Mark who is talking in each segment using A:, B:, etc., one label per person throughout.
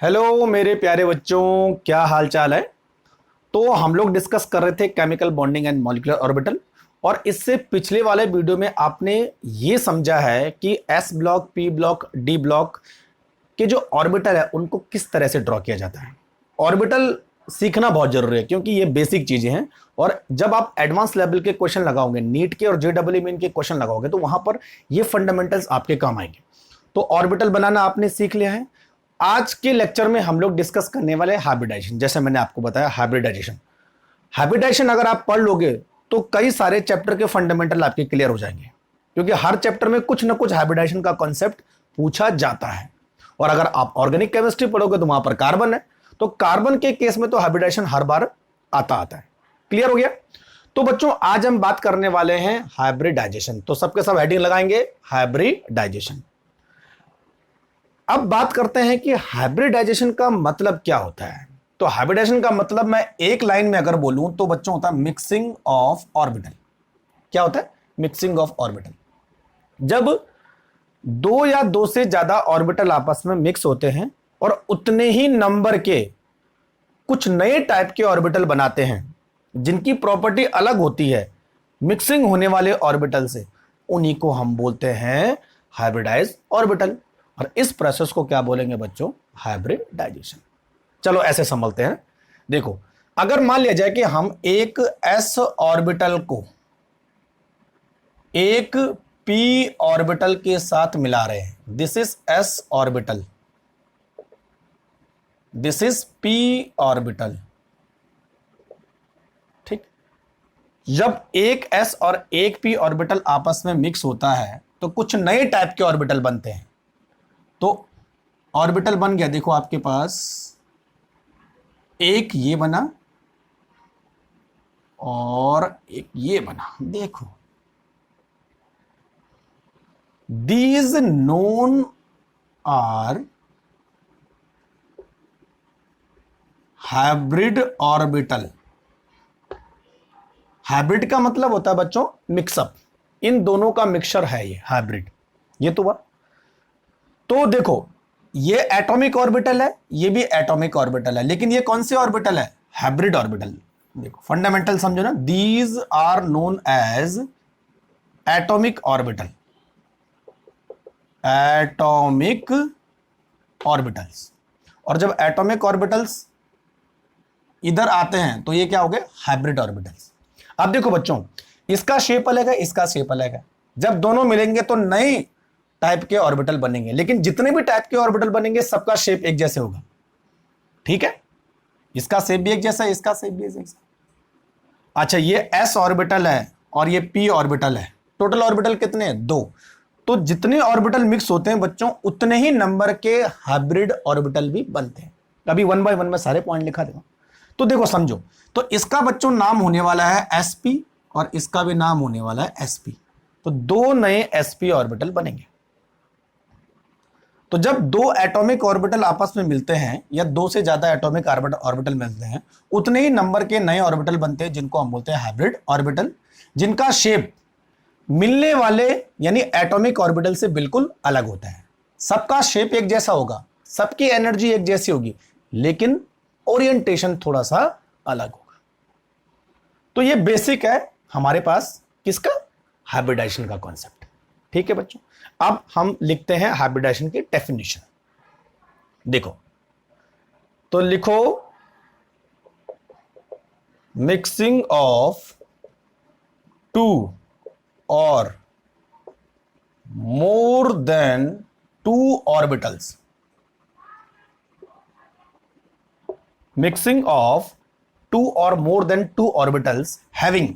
A: Hello मेरे प्यारे बच्चों, क्या हाल चाल है। तो हम लोग डिस्कस कर रहे थे chemical bonding and molecular orbital. और इससे पिछले वाले वीडियो में आपने ये समझा है कि S block, P block, D block के जो ऑर्बिटल है उनको किस तरह से ड्रॉ किया जाता है। ऑर्बिटल सीखना बहुत जरूरी है क्योंकि ये बेसिक चीजें हैं। और जब आप एडवांस लेवल के क्वेश्चन लगाओगे, नीट के और जेडब्ल्यू मेन के क्वेश्चन लगाओगे, तो वहां पर ये फंडामेंटल्स आपके काम आएंगे। तो ऑर्बिटल बनाना आपने सीख लिया है। आज के लेक्चर में हम लोग डिस्कस करने वाले हाइब्रिडाइजेशन। जैसे मैंने आपको बताया, हाइब्रिडाइजेशन हाइब्रिडाइजेशन अगर आप पढ़ लोगे तो कई सारे चैप्टर के फंडामेंटल आपके क्लियर हो जाएंगे, क्योंकि हर चैप्टर में कुछ ना कुछ हाइब्रिडाइजेशन का कॉन्सेप्ट पूछा जाता है। और अगर आप ऑर्गेनिक केमिस्ट्री पढ़ोगे तो वहां पर कार्बन है, तो कार्बन के केस में तो हाइब्रिडाइजेशन हर बार आता आता है। क्लियर हो गया। तो बच्चों, आज हम बात करने वाले हैं हाइब्रिडाइजेशन। तो सबके सब हेडिंग लगाएंगे, हाइब्रिडाइजेशन। अब बात करते हैं कि हाइब्रिडाइजेशन का मतलब क्या होता है। तो हाइब्रिडाइजेशन का मतलब मैं एक लाइन में अगर बोलूं तो बच्चों होता है मिक्सिंग ऑफ ऑर्बिटल। क्या होता है? Mixing of orbital. जब दो या दो से ज्यादा ऑर्बिटल आपस में मिक्स होते हैं और उतने ही नंबर के कुछ नए टाइप के ऑर्बिटल बनाते हैं जिनकी प्रॉपर्टी अलग होती है मिक्सिंग होने वाले ऑर्बिटल से, उन्हीं को हम बोलते हैं हाइब्रिडाइज ऑर्बिटल। और इस प्रोसेस को क्या बोलेंगे बच्चों? हाइब्रिडाइजेशन। चलो ऐसे संभलते हैं। देखो, अगर मान लिया जाए कि हम एक एस ऑर्बिटल को एक पी ऑर्बिटल के साथ मिला रहे हैं, this is S orbital, this is P orbital. ठीक। जब एक एस और एक पी ऑर्बिटल आपस में मिक्स होता है तो कुछ नए टाइप के ऑर्बिटल बनते हैं। तो ऑर्बिटल बन गया, देखो आपके पास एक ये बना और एक ये बना। देखो, these known are hybrid orbital. Hybrid का मतलब होता है बच्चों मिक्सअप। इन दोनों का मिक्सचर है ये हाइब्रिड। ये तो हुआ। तो देखो, ये एटॉमिक ऑर्बिटल है, ये भी एटॉमिक ऑर्बिटल है, लेकिन ये कौन से ऑर्बिटल है? Hybrid orbital. देखो फंडामेंटल समझो ना, these are known as atomic orbital, atomic orbitals. और जब एटॉमिक ऑर्बिटल्स इधर आते हैं तो ये क्या हो गए? Hybrid orbitals. अब देखो बच्चों, इसका शेप अलग है, इसका शेप अलग है। जब दोनों मिलेंगे तो नए टाइप के ऑर्बिटल बनेंगे, लेकिन जितने भी टाइप के ऑर्बिटल बनेंगे सबका शेप एक जैसे होगा। ठीक है, इसका शेप भी एक जैसा है, इसका शेप भी एक जैसा। अच्छा, ये एस ऑर्बिटल है और ये पी ऑर्बिटल है। टोटल ऑर्बिटल कितने हैं? दो। तो जितने ऑर्बिटल मिक्स होते हैं बच्चों, उतने ही नंबर के हाइब्रिड ऑर्बिटल भी बनते हैं। अभी वन बाय वन में सारे पॉइंट लिखा देगा। तो देखो समझो, तो इसका बच्चों नाम होने वाला है sp और इसका भी नाम होने वाला है sp। तो दो नए sp ऑर्बिटल बनेंगे। तो जब दो एटॉमिक ऑर्बिटल आपस में मिलते हैं या दो से ज्यादा एटॉमिक ऑर्बिटल मिलते हैं, उतने ही नंबर के नए ऑर्बिटल बनते हैं जिनको हम बोलते हैं हाइब्रिड ऑर्बिटल, जिनका शेप मिलने वाले यानी एटॉमिक ऑर्बिटल से बिल्कुल अलग होता है। सबका शेप एक जैसा होगा, सबकी एनर्जी एक जैसी होगी, लेकिन ओरिएंटेशन थोड़ा सा अलग होगा। तो ये बेसिक है हमारे पास किसका? हाइब्रिडाइजेशन का कॉन्सेप्ट। ठीक है बच्चों, अब हम लिखते हैं हाइब्रिडाइजेशन की डेफिनेशन। देखो, तो लिखो मिक्सिंग ऑफ टू और more than two orbitals, mixing of two or more than two orbitals having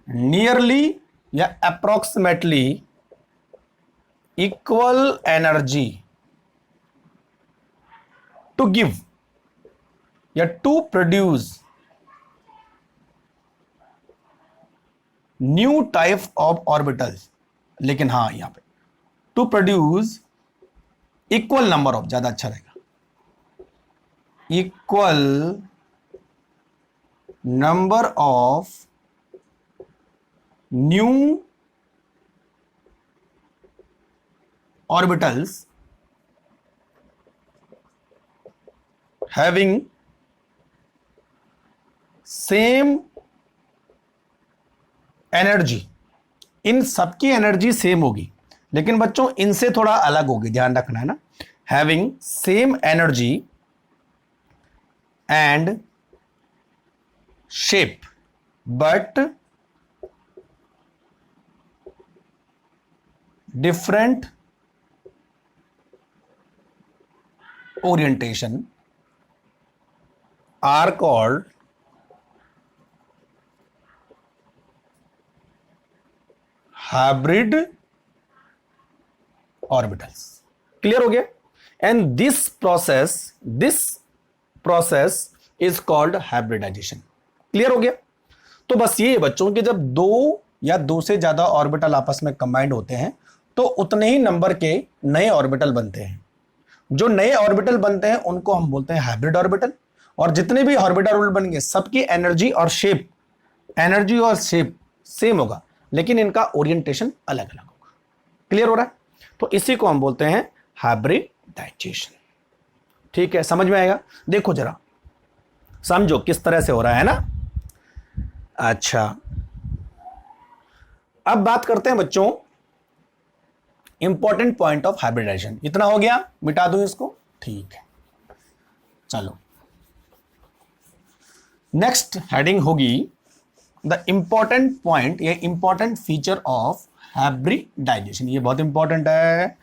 A: nearly या approximately equal energy to give या to produce new type of orbitals। लेकिन हाँ, यहां पे to produce equal number of, ज्यादा अच्छा रहेगा, equal number of new orbitals having same energy, इन सबकी एनर्जी सेम होगी, लेकिन बच्चों इनसे थोड़ा अलग होगी, ध्यान रखना है ना। Having same energy and shape but different orientation are called hybrid orbitals. Clear हो गया? And this process is called hybridisation. Clear हो गया? तो बस ये बच्चों कि जब दो या दो से ज्यादा ऑर्बिटल आपस में कंबाइंड होते हैं तो उतने ही नंबर के नए ऑर्बिटल बनते हैं। जो नए ऑर्बिटल बनते हैं उनको हम बोलते हैं हाइब्रिड ऑर्बिटल, और जितने भी ऑर्बिटल बनेंगे सबकी एनर्जी और शेप सेम होगा, लेकिन इनका ओरिएंटेशन अलग अलग होगा। क्लियर हो रहा है? तो इसी को हम बोलते हैं हाइब्रिडाइजेशन। ठीक है, समझ में आएगा? देखो जरा, समझो किस तरह से हो रहा है ना। अच्छा, अब बात करते हैं बच्चों इंपॉर्टेंट पॉइंट ऑफ हाइब्रिडाइजेशन। इतना हो गया, मिटा दूं इसको? ठीक है, चलो नेक्स्ट हेडिंग होगी द इंपॉर्टेंट पॉइंट या इंपॉर्टेंट फीचर ऑफ हाइब्रिडाइजेशन। ये बहुत इंपॉर्टेंट है।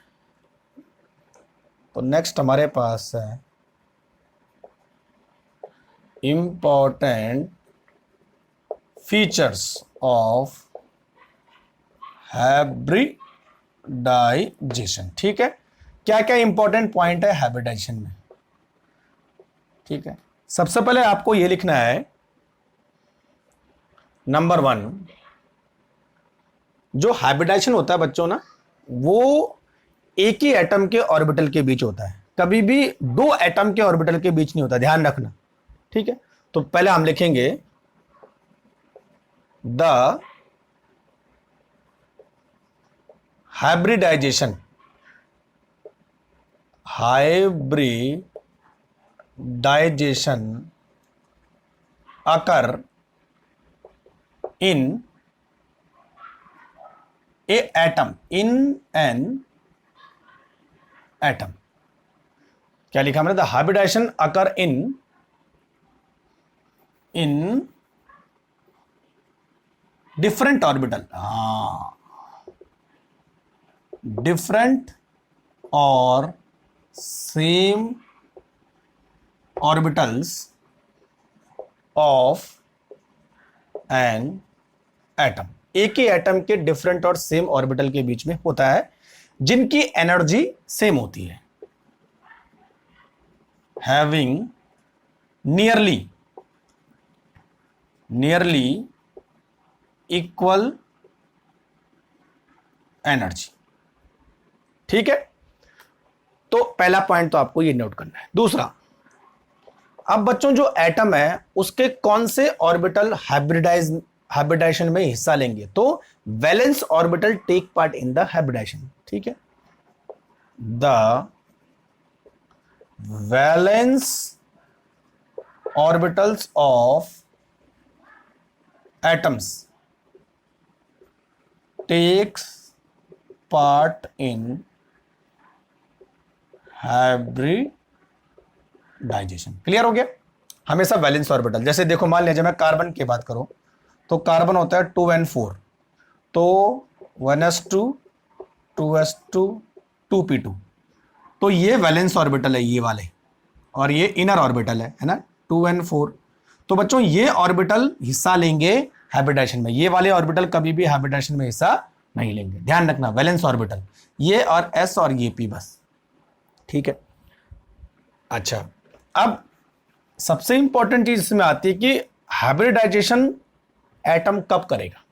A: तो नेक्स्ट हमारे पास है इंपॉर्टेंट फीचर्स ऑफ हाइब्रिडाइजेशन। ठीक है, क्या क्या इंपॉर्टेंट पॉइंट है हाइब्रिडाइजेशन में? ठीक है, सबसे पहले आपको यह लिखना है नंबर 1, जो हाइब्रिडाइजेशन होता है बच्चों ना, वो एक ही एटम के ऑर्बिटल के बीच होता है, कभी भी दो एटम के ऑर्बिटल के बीच नहीं होता, ध्यान रखना। ठीक है, तो पहले हम लिखेंगे the hybridization occur in an atom. क्या लिखा हमने? The hybridization occur in different orbital. Different और same orbitals of an atom. एक ही एटम के डिफरेंट और सेम ऑर्बिटल के बीच में होता है जिनकी एनर्जी सेम होती है। Having nearly equal energy. ठीक है, तो पहला पॉइंट तो आपको ये नोट करना है। दूसरा, अब बच्चों जो एटम है उसके कौन से ऑर्बिटल हाइब्रिडाइजेशन में हिस्सा लेंगे? तो valence orbital take part in the hybridisation. ठीक है, the valence orbitals of atoms takes part in hybridisation. Clear हो गया? हमेशा वैलेंस ऑर्बिटल, जैसे देखो मान लीजिए मैं कार्बन की बात करूं तो कार्बन होता है 2n4, तो 1s2 2s2 2p2, तो ये वैलेंस ऑर्बिटल है ये वाले, और ये इनर ऑर्बिटल है ना 2n4। तो बच्चों ये ऑर्बिटल हिस्सा लेंगे हाइब्रिडाइजेशन में, ये वाले ऑर्बिटल कभी भी हाइब्रिडाइजेशन में हिस्सा नहीं लेंगे, ध्यान रखना। वैलेंस ऑर्बिटल ये और s और ये p बस। ठीक है, अच्छा, अब सबसे इंपॉर्टेंट चीज इसमें आती है कि हाइब्रिडाइजेशन एटम कब करेगा।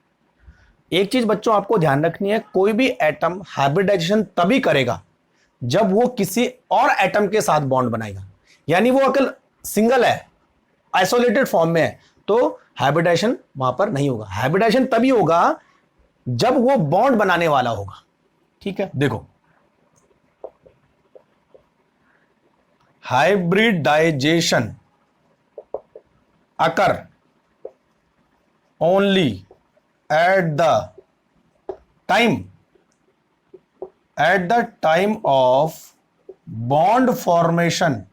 A: एक चीज बच्चों आपको ध्यान रखनी है, कोई भी एटम हाइब्रिडाइजेशन तभी करेगा जब वो किसी और एटम के साथ बॉन्ड बनाएगा, यानी वो अकेले सिंगल है, आइसोलेटेड फॉर्म में है, तो हाइब्रिडाइजेशन वहां पर नहीं होगा। हाइब्रिडाइजेशन तभी होगा जब वो बॉन्ड बनाने वाला होगा। ठीक है, देखो hybridization occur only at the time of bond formation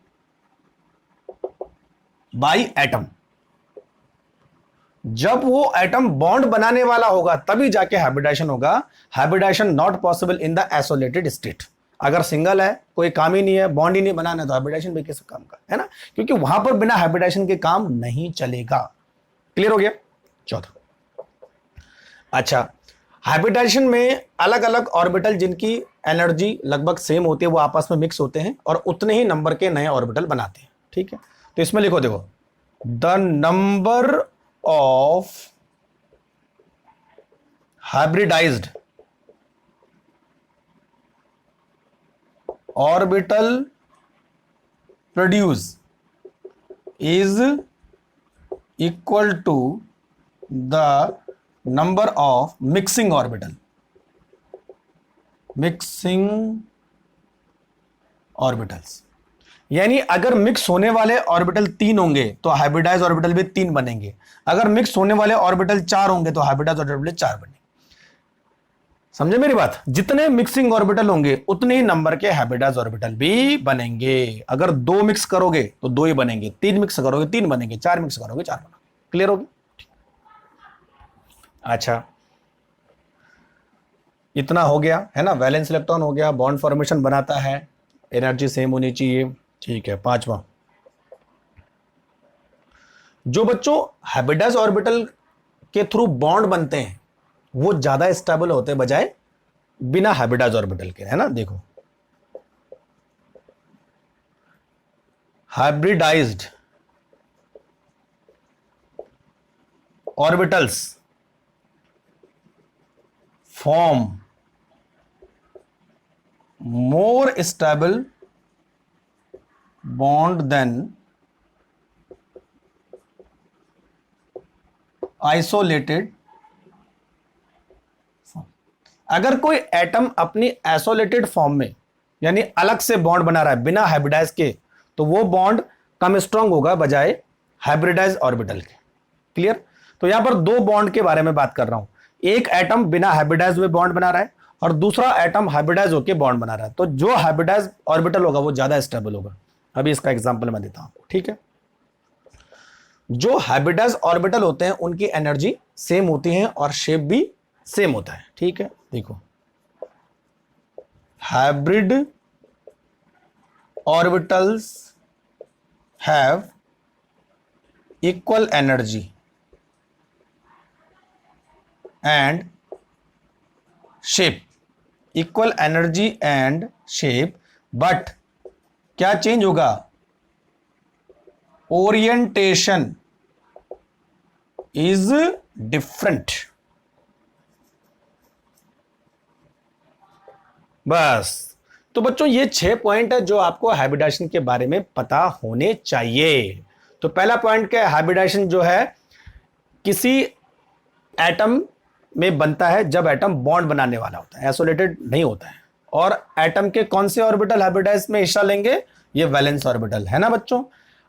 A: by atom। जब वो एटम बॉन्ड बनाने वाला होगा तभी जाके हाइब्रिडाइजेशन होगा। Hybridisation not possible in the isolated state. अगर सिंगल है, कोई काम ही नहीं है, बॉन्ड ही नहीं बनाना, तो हाइब्रिडाइजेशन भी कैसे काम का, है ना, क्योंकि वहां पर बिना हाइब्रिडाइजेशन के काम नहीं चलेगा। क्लियर हो गया। चौथा, अच्छा, हाइब्रिडाइजेशन में अलग अलग ऑर्बिटल जिनकी एनर्जी लगभग सेम होती है वो आपस में मिक्स होते हैं और उतने ही नंबर के नए ऑर्बिटल बनाते हैं। ठीक है, तो इसमें लिखो, देखो, the number of hybridised orbital produce is equal to the number of mixing orbital. यानी अगर मिक्स होने वाले ऑर्बिटल 3 होंगे तो हाइब्रिडाइज ऑर्बिटल भी 3 बनेंगे। अगर मिक्स होने वाले ऑर्बिटल 4 होंगे तो हाइब्रिडाइज ऑर्बिटल 4 बनेंगे। समझे मेरी बात? जितने मिक्सिंग ऑर्बिटल होंगे उतने ही नंबर के हाइब्रिडाइज ऑर्बिटल भी बनेंगे। अगर 2 मिक्स करोगे तो 2 ही बनेंगे, 3 मिक्स करोगे 3 बनेंगे, 4 मिक्स करोगे 4 बनेंगे। क्लियर होगी? अच्छा, इतना हो गया, है ना। वैलेंस इलेक्ट्रॉन हो गया, बॉन्ड फॉर्मेशन बनाता है, एनर्जी सेम होनी चाहिए। ठीक है, 5वां, जो बच्चों हाइब्रिडाइज ऑर्बिटल के थ्रू बॉन्ड बनते हैं वो ज्यादा स्टेबल होते हैं बजाय बिना हाइब्रिडाइज ऑर्बिटल के, है ना। देखो, hybridised orbitals form more stable bond than isolated form। अगर कोई एटम अपनी आइसोलेटेड फॉर्म में यानी अलग से बॉन्ड बना रहा है बिना हाइब्रिडाइज के, तो वो बॉन्ड कम स्ट्रांग होगा बजाय हाइब्रिडाइज ऑर्बिटल के। क्लियर? तो यहां पर 2 बॉन्ड के बारे में बात कर रहा हूं। एक एटम बिना हाइब्रिडाइज हुए बॉन्ड बना रहा है और दूसरा एटम हाइब्रिडाइज होकर बॉन्ड बना रहा है। तो जो हाइब्रिडाइज ऑर्बिटल होगा वो ज्यादा स्टेबल होगा। अभी इसका एग्जांपल मैं देता हूं आपको। ठीक है, जो हाइब्रिडाइज ऑर्बिटल होते हैं उनकी एनर्जी सेम होती है और शेप भी सेम होता है। ठीक है, देखो, hybrid orbitals have equal energy and shape, equal energy and shape, but क्या चेंज होगा? Orientation is different. बस, तो बच्चों ये 6 पॉइंट है जो आपको हाइब्रिडाइजेशन के बारे में पता होने चाहिए। तो पहला पॉइंट क्या है? हाइब्रिडाइजेशन जो है किसी एटम में बनता है जब एटम बॉन्ड बनाने वाला होता है, आइसोलेटेड नहीं होता है। और एटम के कौन से ऑर्बिटल हाइब्रिडाइज में हिस्सा लेंगे? ये वैलेंस ऑर्बिटल, है ना बच्चों।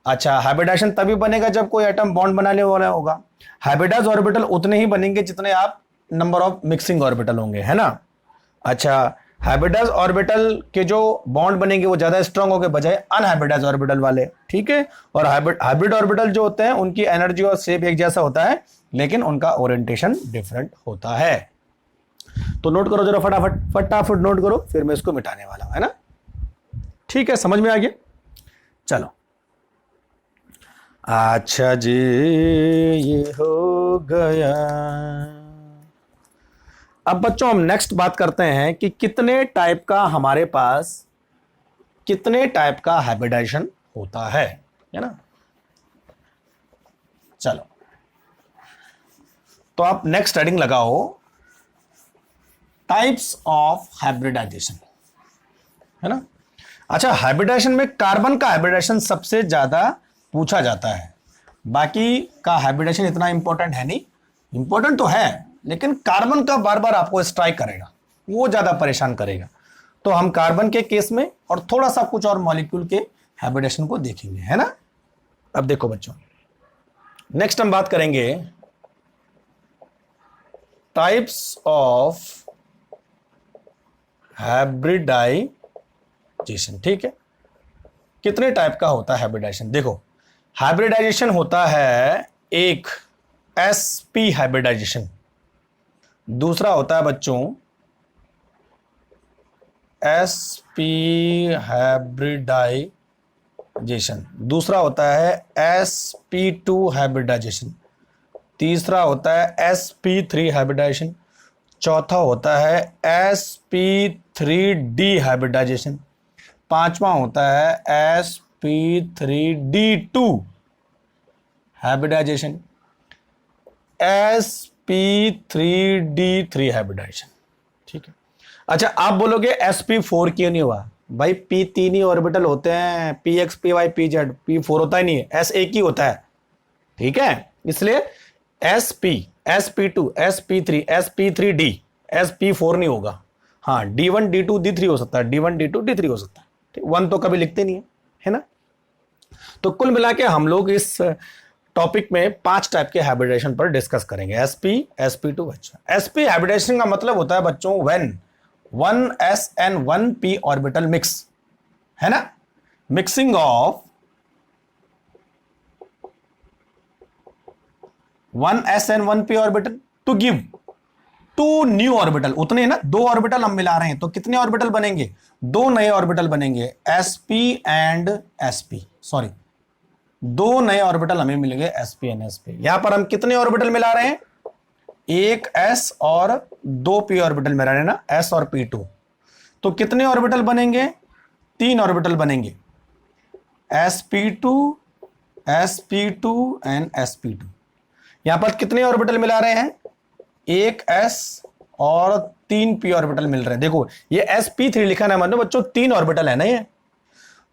A: अच्छा, हाइब्रिडाइजेशन तभी बनेगा जब कोई एटम बॉन्ड बनाने वाला होगा। हाइब्रिडाइज ऑर्बिटल उतने ही बनेंगे जितने आप नंबर ऑफ मिक्सिंग ऑर्बिटल होंगे, है ना। अच्छा, हाइब्रिडाइज ऑर्बिटल के जो बॉन्ड बनेंगे वो ज्यादा स्ट्रांग होंगे बजाय अनहाइब्रिडाइज ऑर्बिटल वाले। ठीक है, और हाइब्रिड ऑर्बिटल जो होते हैं उनकी एनर्जी और शेप एक जैसा होता है लेकिन उनका ओरिएंटेशन डिफरेंट होता है। तो नोट करो जरा, फटाफट नोट करो, फिर मैं इसको मिटाने वाला हूं, है ना। ठीक है, समझ में आ गया? चलो, अच्छा जी, ये हो गया। अब बच्चों हम नेक्स्ट बात करते हैं कि कितने टाइप का हाइब्रिडाइजेशन होता है ना। चलो, तो आप नेक्स्ट हेडिंग लगाओ, टाइप्स ऑफ हाइब्रिडाइजेशन, है ना। अच्छा, हाइब्रिडाइजेशन में कार्बन का हाइब्रिडाइजेशन सबसे ज्यादा पूछा जाता है। बाकी का हाइब्रिडाइजेशन इतना इंपॉर्टेंट है नहीं, इंपॉर्टेंट तो है लेकिन कार्बन का बार बार आपको स्ट्राइक करेगा, वो ज्यादा परेशान करेगा। तो हम कार्बन के केस में और थोड़ा सा कुछ और मॉलिक्यूल के हाइब्रिडेशन को देखेंगे, है ना। अब देखो बच्चों, नेक्स्ट हम बात करेंगे टाइप्स ऑफ हाइब्रिडाइजेशन। ठीक है, कितने टाइप का होता है हाइब्रिडाइजेशन? देखो, हाइब्रिडाइजेशन होता है एक sp हाइब्रिडाइजेशन, दूसरा होता है बच्चों sp हाइब्रिडाइजेशन, दूसरा होता है sp2 हाइब्रिडाइजेशन, तीसरा होता है sp3 हाइब्रिडाइजेशन, चौथा होता है sp3d हाइब्रिडाइजेशन, पांचवा होता है sp3d2 हाइब्रिडाइजेशन, sp3d3 हाइब्रिडाइजेशन। ठीक है, अच्छा आप बोलोगे sp4 क्यों नहीं हुआ? भाई p तीन ही ऑर्बिटल होते हैं, px py pz, p4 होता ही नहीं है, s एक ही होता है। ठीक है, इसलिए sp sp2 sp3 sp3d sp4 नहीं होगा। हाँ, d1 d2 d3 हो सकता है, d1 d2 d3 हो सकता है, ठीक, 1 तो कभी लिखते नहीं है ना। तो कुल मिला के हम लोग इस टॉपिक में 5 टाइप के हाइब्रिडेशन पर डिस्कस करेंगे। sp sp2 बच्चों, sp हाइब्रिडेशन का मतलब होता है बच्चों when 1s and 1p orbital mix, है ना, mixing of 1s and 1p orbital to give 2 new orbital. उतने ना, 2 ऑर्बिटल हम मिला रहे हैं तो कितने ऑर्बिटल बनेंगे? 2 नए ऑर्बिटल बनेंगे, sp एंड sp, सॉरी 2 नए ऑर्बिटल हमें मिलेंगे sp एंड sp। यहां पर हम कितने ऑर्बिटल मिला रहे हैं? एक s और 2 p ऑर्बिटल मिला रहे हैं ना, s और p2। तो कितने ऑर्बिटल बनेंगे? 3 ऑर्बिटल बनेंगे, sp2 sp2 एंड sp2। यहां पर कितने ऑर्बिटल मिला रहे हैं? एक s और 3 p ऑर्बिटल मिल रहे हैं। देखो ये sp3 लिखा है, मतलब बच्चों 3 ऑर्बिटल है ना ये,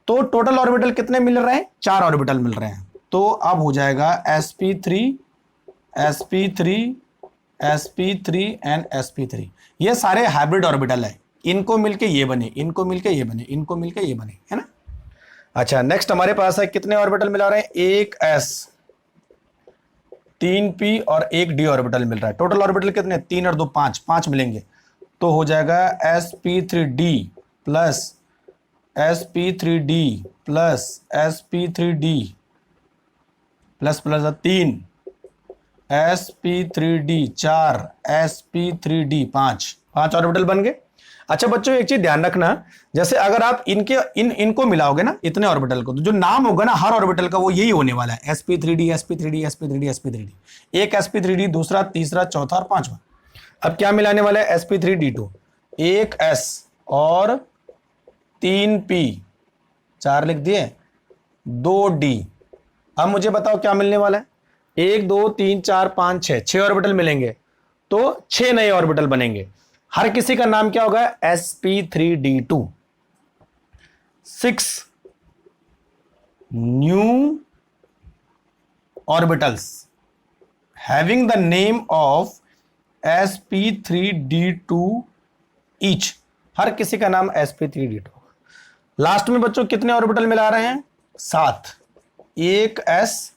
A: तो टोटल ऑर्बिटल कितने मिल रहे हैं? 4 ऑर्बिटल मिल रहे हैं। तो अब हो जाएगा sp3 sp3 sp3 and sp3। ये सारे हाइब्रिड ऑर्बिटल है, इनको मिलके ये बने, इनको मिलके ये बने, इनको मिलके ये बने, है ना। अच्छा नेक्स्ट हमारे पास है कितने ऑर्बिटल मिला रहे हैं? एक s 3p और एक d ऑर्बिटल मिल रहा है। टोटल ऑर्बिटल कितने? 3 और 2 5, 5 मिलेंगे तो हो जाएगा sp3d plus sp3d plus sp3d plus plus 3 sp3d 4 sp3d 5, 5 orbital बन गए। अच्छा बच्चों एक चीज ध्यान रखना, जैसे अगर आप इनको मिलाओगे ना, इतने ऑर्बिटल को, तो जो नाम होगा ना हर ऑर्बिटल का वो यही होने वाला है, sp3d sp3d sp3d sp3d। एक sp3d, दूसरा, तीसरा, चौथा और पांचवा। अब क्या मिलाने वाला है? sp3d2, एक s और 3p, 4 लिख दिए, 2d। अब मुझे बताओ क्या मिलने वाला है? 1 2 3 4 5 6, 6 ऑर्बिटल मिलेंगे तो 6 नए ऑर्बिटल बनेंगे। हर किसी का नाम क्या होगा? sp3d2। 6 new orbitals having the name of sp3d2 each, हर किसी का नाम sp3d2। लास्ट में बच्चों कितने ऑर्बिटल मिला रहे हैं? 7, एक s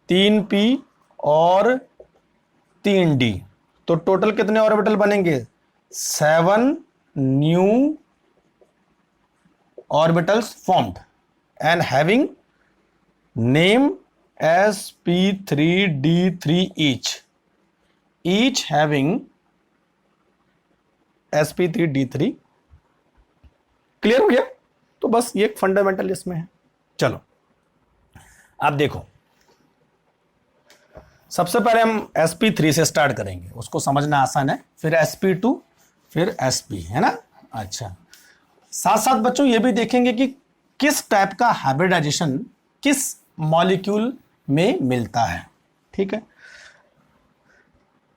A: 3p और 3d, तो टोटल कितने ऑर्बिटल बनेंगे? 7 new orbitals formed and having name sp3d3 each having sp3d3। Clear हो गया? तो बस ये एक फंडामेंटल इसमें है। चलो अब देखो, सबसे पहले हम sp3 से स्टार्ट करेंगे, उसको समझना आसान है, फिर sp2, फिर sp, है ना। अच्छा साथ साथ बच्चों ये भी देखेंगे कि किस टाइप का हाइब्रिडाइजेशन किस मॉलिक्यूल में मिलता है। ठीक है,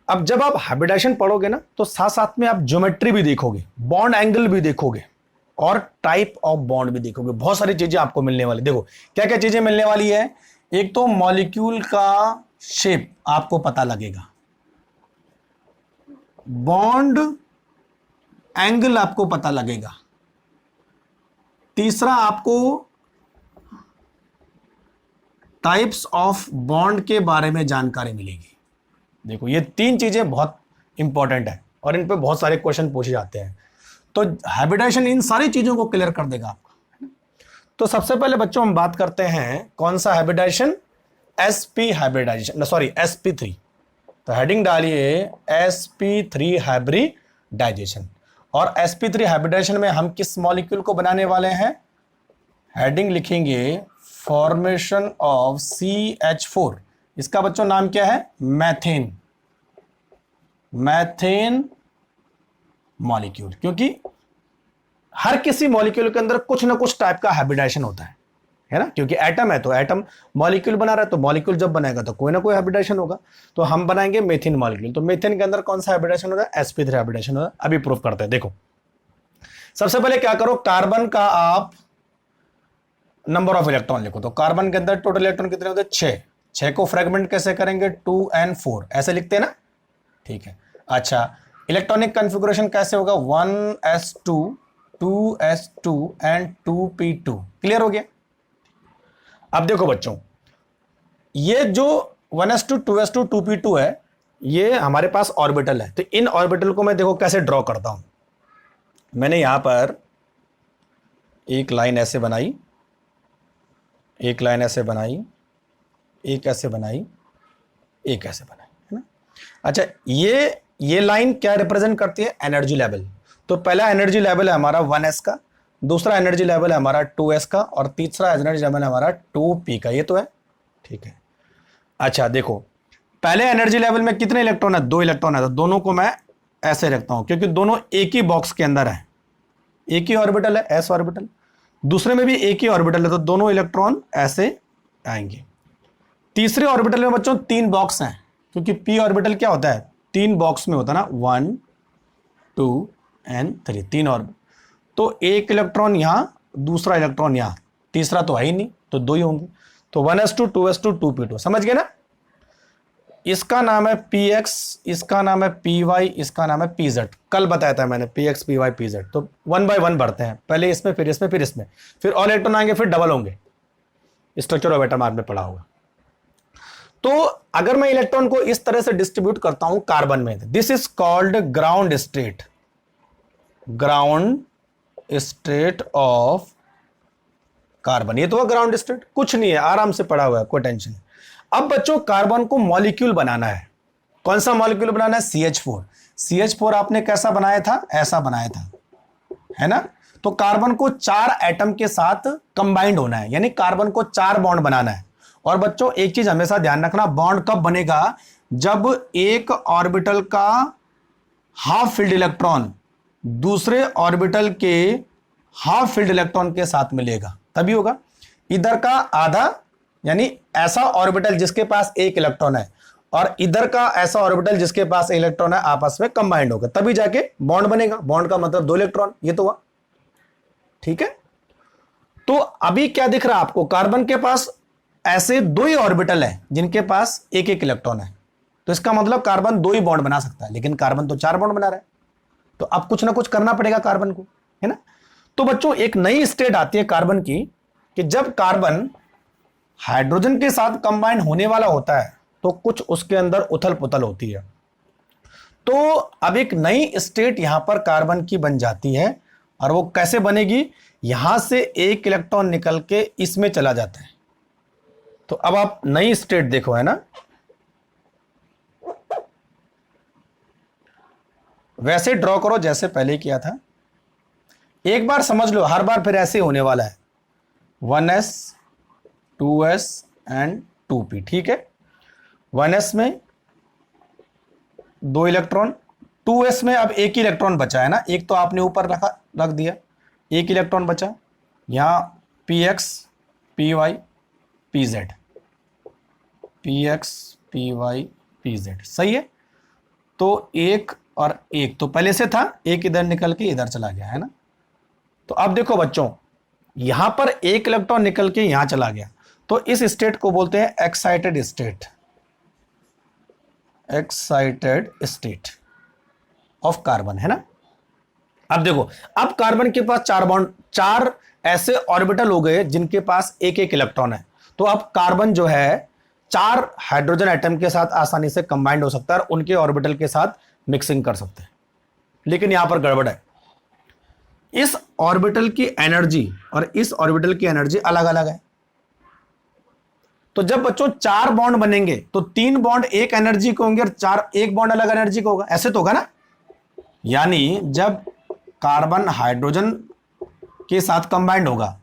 A: अब जब आप हाइब्रिडाइजेशन पढ़ोगे ना तो साथ साथ में आप ज्योमेट्री भी देखोगे, बॉन्ड एंगल भी देखोगे और टाइप ऑफ बॉन्ड भी देखोगे। बहुत सारी चीजें आपको मिलने वाली। देखो क्या क्या चीजें मिलने वाली है। एक तो मॉलिक्यूल का शेप आपको पता लगेगा, बॉन्ड एंगल आपको पता लगेगा, तीसरा आपको टाइप्स ऑफ बॉन्ड के बारे में जानकारी मिलेगी। देखो ये 3 चीजें बहुत इंपॉर्टेंट है और इन पे बहुत सारे क्वेश्चन पूछे जाते हैं, तो हाइब्रिडाइजेशन इन सारी चीजों को क्लियर कर देगा आपको। तो सबसे पहले बच्चों हम बात करते हैं कौन सा hybridisation, sp hybridisation, sorry sp3। तो हेडिंग डालिए sp3 हाइब्रिडाइजेशन। और sp3 हाइब्रिडाइजेशन में हम किस मॉलिक्यूल को बनाने वाले हैं, हेडिंग लिखेंगे फॉर्मेशन ऑफ CH4। इसका बच्चों नाम क्या है, मैथेन, मैथेन मॉलिक्यूल। क्योंकि हर किसी मॉलिक्यूल के अंदर कुछ ना कुछ टाइप का हाइब्रिडाइजेशन होता है ना, क्योंकि एटम है तो एटम मॉलिक्यूल बना रहा है, तो मॉलिक्यूल जब बनाएगा तो कोई ना कोई हाइब्रिडाइजेशन होगा। तो हम बनाएंगे मेथिन मॉलिक्यूल। तो मेथिन के अंदर कौन सा हाइब्रिडाइजेशन होता है, sp3 हाइब्रिडाइजेशन होता है। अभी प्रूफ करते हैं। देखो सबसे पहले क्या करो, कार्बन का आप नंबर ऑफ इलेक्ट्रॉन लिखो। तो कार्बन के अंदर टोटल इलेक्ट्रॉन कितने होते हैं, 6 को फ्रेगमेंट कैसे करेंगे, 2 and 4 ऐसे लिखते हैं ना, ठीक है। अच्छा इलेक्ट्रॉनिक कॉन्फ़िगरेशन कैसे होगा, 1s2 2s2 and 2p2। Clear हो गया। अब देखो बच्चों ये जो 1s2 2s2 2p2 है, ये हमारे पास ऑर्बिटल है। तो इन ऑर्बिटल को मैं देखो कैसे ड्रॉ करता हूं। मैंने यहां पर एक लाइन ऐसे बनाई, एक लाइन ऐसे बनाई, एक ऐसे बनाई, एक ऐसे बनाई, है ना। अच्छा ये लाइन क्या रिप्रेजेंट करती है, एनर्जी लेवल। तो पहला एनर्जी लेवल है हमारा 1s का, दूसरा एनर्जी लेवल है हमारा 2s का, और तीसरा एनर्जी लेवल है हमारा 2p का। ये तो है, ठीक है। अच्छा देखो पहले एनर्जी लेवल में कितने इलेक्ट्रॉन है, 2 इलेक्ट्रॉन है। तो दोनों को मैं ऐसे रखता हूं क्योंकि दोनों एक ही बॉक्स के अंदर है, एक ही ऑर्बिटल है, s ऑर्बिटल। दूसरे में भी एक ही ऑर्बिटल है, तो दोनों इलेक्ट्रॉन ऐसे आएंगे। तीसरे ऑर्बिटल में बच्चों 3 बॉक्स हैं, क्योंकि p ऑर्बिटल क्या होता है, 3 बॉक्स में होता है ना, 1 2 and 3, 3 ऑर्बिटल। तो एक इलेक्ट्रॉन यहां, दूसरा इलेक्ट्रॉन यहां, तीसरा तो है ही नहीं, तो 2 ही होंगे। तो 1s2 2s2 2p2, समझ गए ना। इसका नाम है px, इसका नाम है py, इसका नाम है pz। कल बताया था मैंने px py pz। तो 1 by 1 बढ़ते हैं, पहले इसमें फिर इसमें फिर इसमें, फिर और इलेक्ट्रॉन आएंगे, फिर डबल होंगे। स्ट्रक्चर ऑफ एटम आपने पढ़ा होगा। तो अगर मैं इलेक्ट्रॉन को इस तरह से डिस्ट्रीब्यूट करता हूं कार्बन में, this is called ground state, ground state of carbon. ये तो ग्राउंड स्टेट, कुछ नहीं है, आराम से पड़ा हुआ है, कोई टेंशन नहीं। अब बच्चों कार्बन को मॉलिक्यूल बनाना है। कौन सा मॉलिक्यूल बनाना है, CH4। CH4 आपने कैसा बनाया था, ऐसा बनाया था, है ना। तो कार्बन को 4 एटम के साथ कंबाइंड होना है, यानी कार्बन को 4 बॉन्ड बनाना है। और बच्चों एक चीज हमेशा ध्यान रखना, बॉन्ड कब बनेगा, जब एक ऑर्बिटल का हाफ फील्ड इलेक्ट्रॉन दूसरे ऑर्बिटल के हाफ फील्ड इलेक्ट्रॉन के साथ मिलेगा, तभी होगा। इधर का आधा, यानी ऐसा ऑर्बिटल जिसके पास एक इलेक्ट्रॉन है, और इधर का ऐसा ऑर्बिटल जिसके पास इलेक्ट्रॉन है, आपस में कंबाइंड होगा, तभी जाके बॉन्ड बनेगा। बॉन्ड का मतलब 2 इलेक्ट्रॉन, ये तो हुआ, ठीक है। तो अभी क्या दिख रहा है आपको, कार्बन के पास ऐसे 2 ही ऑर्बिटल है जिनके पास एक एक इलेक्ट्रॉन है। तो इसका मतलब कार्बन 2 ही बॉन्ड बना सकता है, लेकिन कार्बन तो 4 बॉन्ड बना रहा है। तो अब कुछ ना कुछ करना पड़ेगा कार्बन को, है ना। तो बच्चों एक नई स्टेट आती है कार्बन की, कि जब कार्बन हाइड्रोजन के साथ कंबाइन होने वाला होता है, तो कुछ उसके अंदर उथल पुथल होती है। तो अब एक नई स्टेट यहां पर कार्बन की बन जाती है, और वो कैसे बनेगी, यहां से एक इलेक्ट्रॉन निकल के इसमें चला जाता है। तो अब आप नई स्टेट देखो, है ना। वैसे ड्रॉ करो जैसे पहले किया था, एक बार समझ लो, हर बार फिर ऐसे होने वाला है, 1s 2s एंड 2p, ठीक है। 1s में 2 इलेक्ट्रॉन, 2s में अब एक ही इलेक्ट्रॉन बचा है ना, एक तो आपने ऊपर रख दिया, एक इलेक्ट्रॉन बचा, यहां px py pz, px py pz, सही है। तो एक और एक तो पहले से था, एक इधर निकल के इधर चला गया, है ना। तो अब देखो बच्चों, यहां पर एक इलेक्ट्रॉन निकल के यहां चला गया, तो इस स्टेट को बोलते हैं excited state, excited state of carbon, है ना। अब देखो, अब कार्बन के पास 4 बॉन्ड, 4 ऐसे ऑर्बिटल हो गए जिनके पास एक एक इलेक्ट्रॉन है। तो अब कार्बन जो है 4 हाइड्रोजन एटम के साथ आसानी से कंबाइंड हो सकता है और उनके ऑर्बिटल के साथ मिक्सिंग कर सकते हैं। लेकिन यहां पर गड़बड़ है, इस ऑर्बिटल की एनर्जी और इस ऑर्बिटल की एनर्जी अलग अलग है। तो जब बच्चों 4 बॉन्ड बनेंगे तो 3 बॉन्ड एक एनर्जी के होंगे और एक बॉन्ड अलग एनर्जी का होगा, ऐसे तो होगा ना। यानी जब कार्बन हाइड्रोजन के साथ कंबाइंड होगा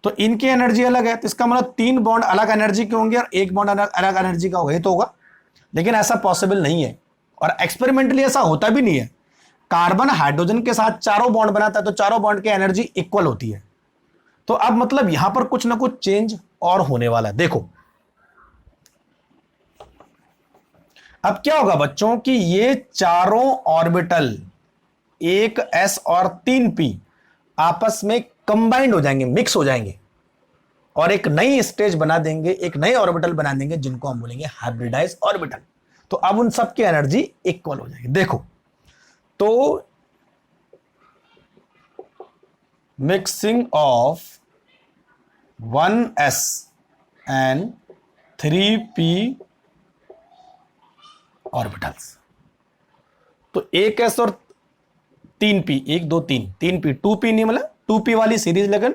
A: तो इनकी एनर्जी अलग है, तो इसका मतलब 3 बॉन्ड अलग एनर्जी के होंगे और एक बॉन्ड अलग एनर्जी का होगा, ये तो होगा। लेकिन ऐसा पॉसिबल नहीं है और एक्सपेरिमेंटली ऐसा होता भी नहीं है। कार्बन हाइड्रोजन के साथ चारों बॉन्ड बनाता है तो चारों बॉन्ड की एनर्जी इक्वल होती है। तो अब मतलब यहां पर कुछ ना कुछ चेंज और होने वाला है। देखो अब क्या होगा बच्चों कि ये चारों ऑर्बिटल, एक s और 3 p आपस में कंबाइंड हो जाएंगे, मिक्स हो जाएंगे और एक नई स्टेज बना देंगे, एक नए ऑर्बिटल बना देंगे जिनको हम बोलेंगे हाइब्रिडाइज ऑर्बिटल। तो अब उन सब की एनर्जी इक्वल हो जाएगी। देखो तो mixing of 1s and 3p orbitals, तो 1s और 3p, 1 2 3 3p, 2p नहीं मतलब 2p वाली सीरीज, लेकिन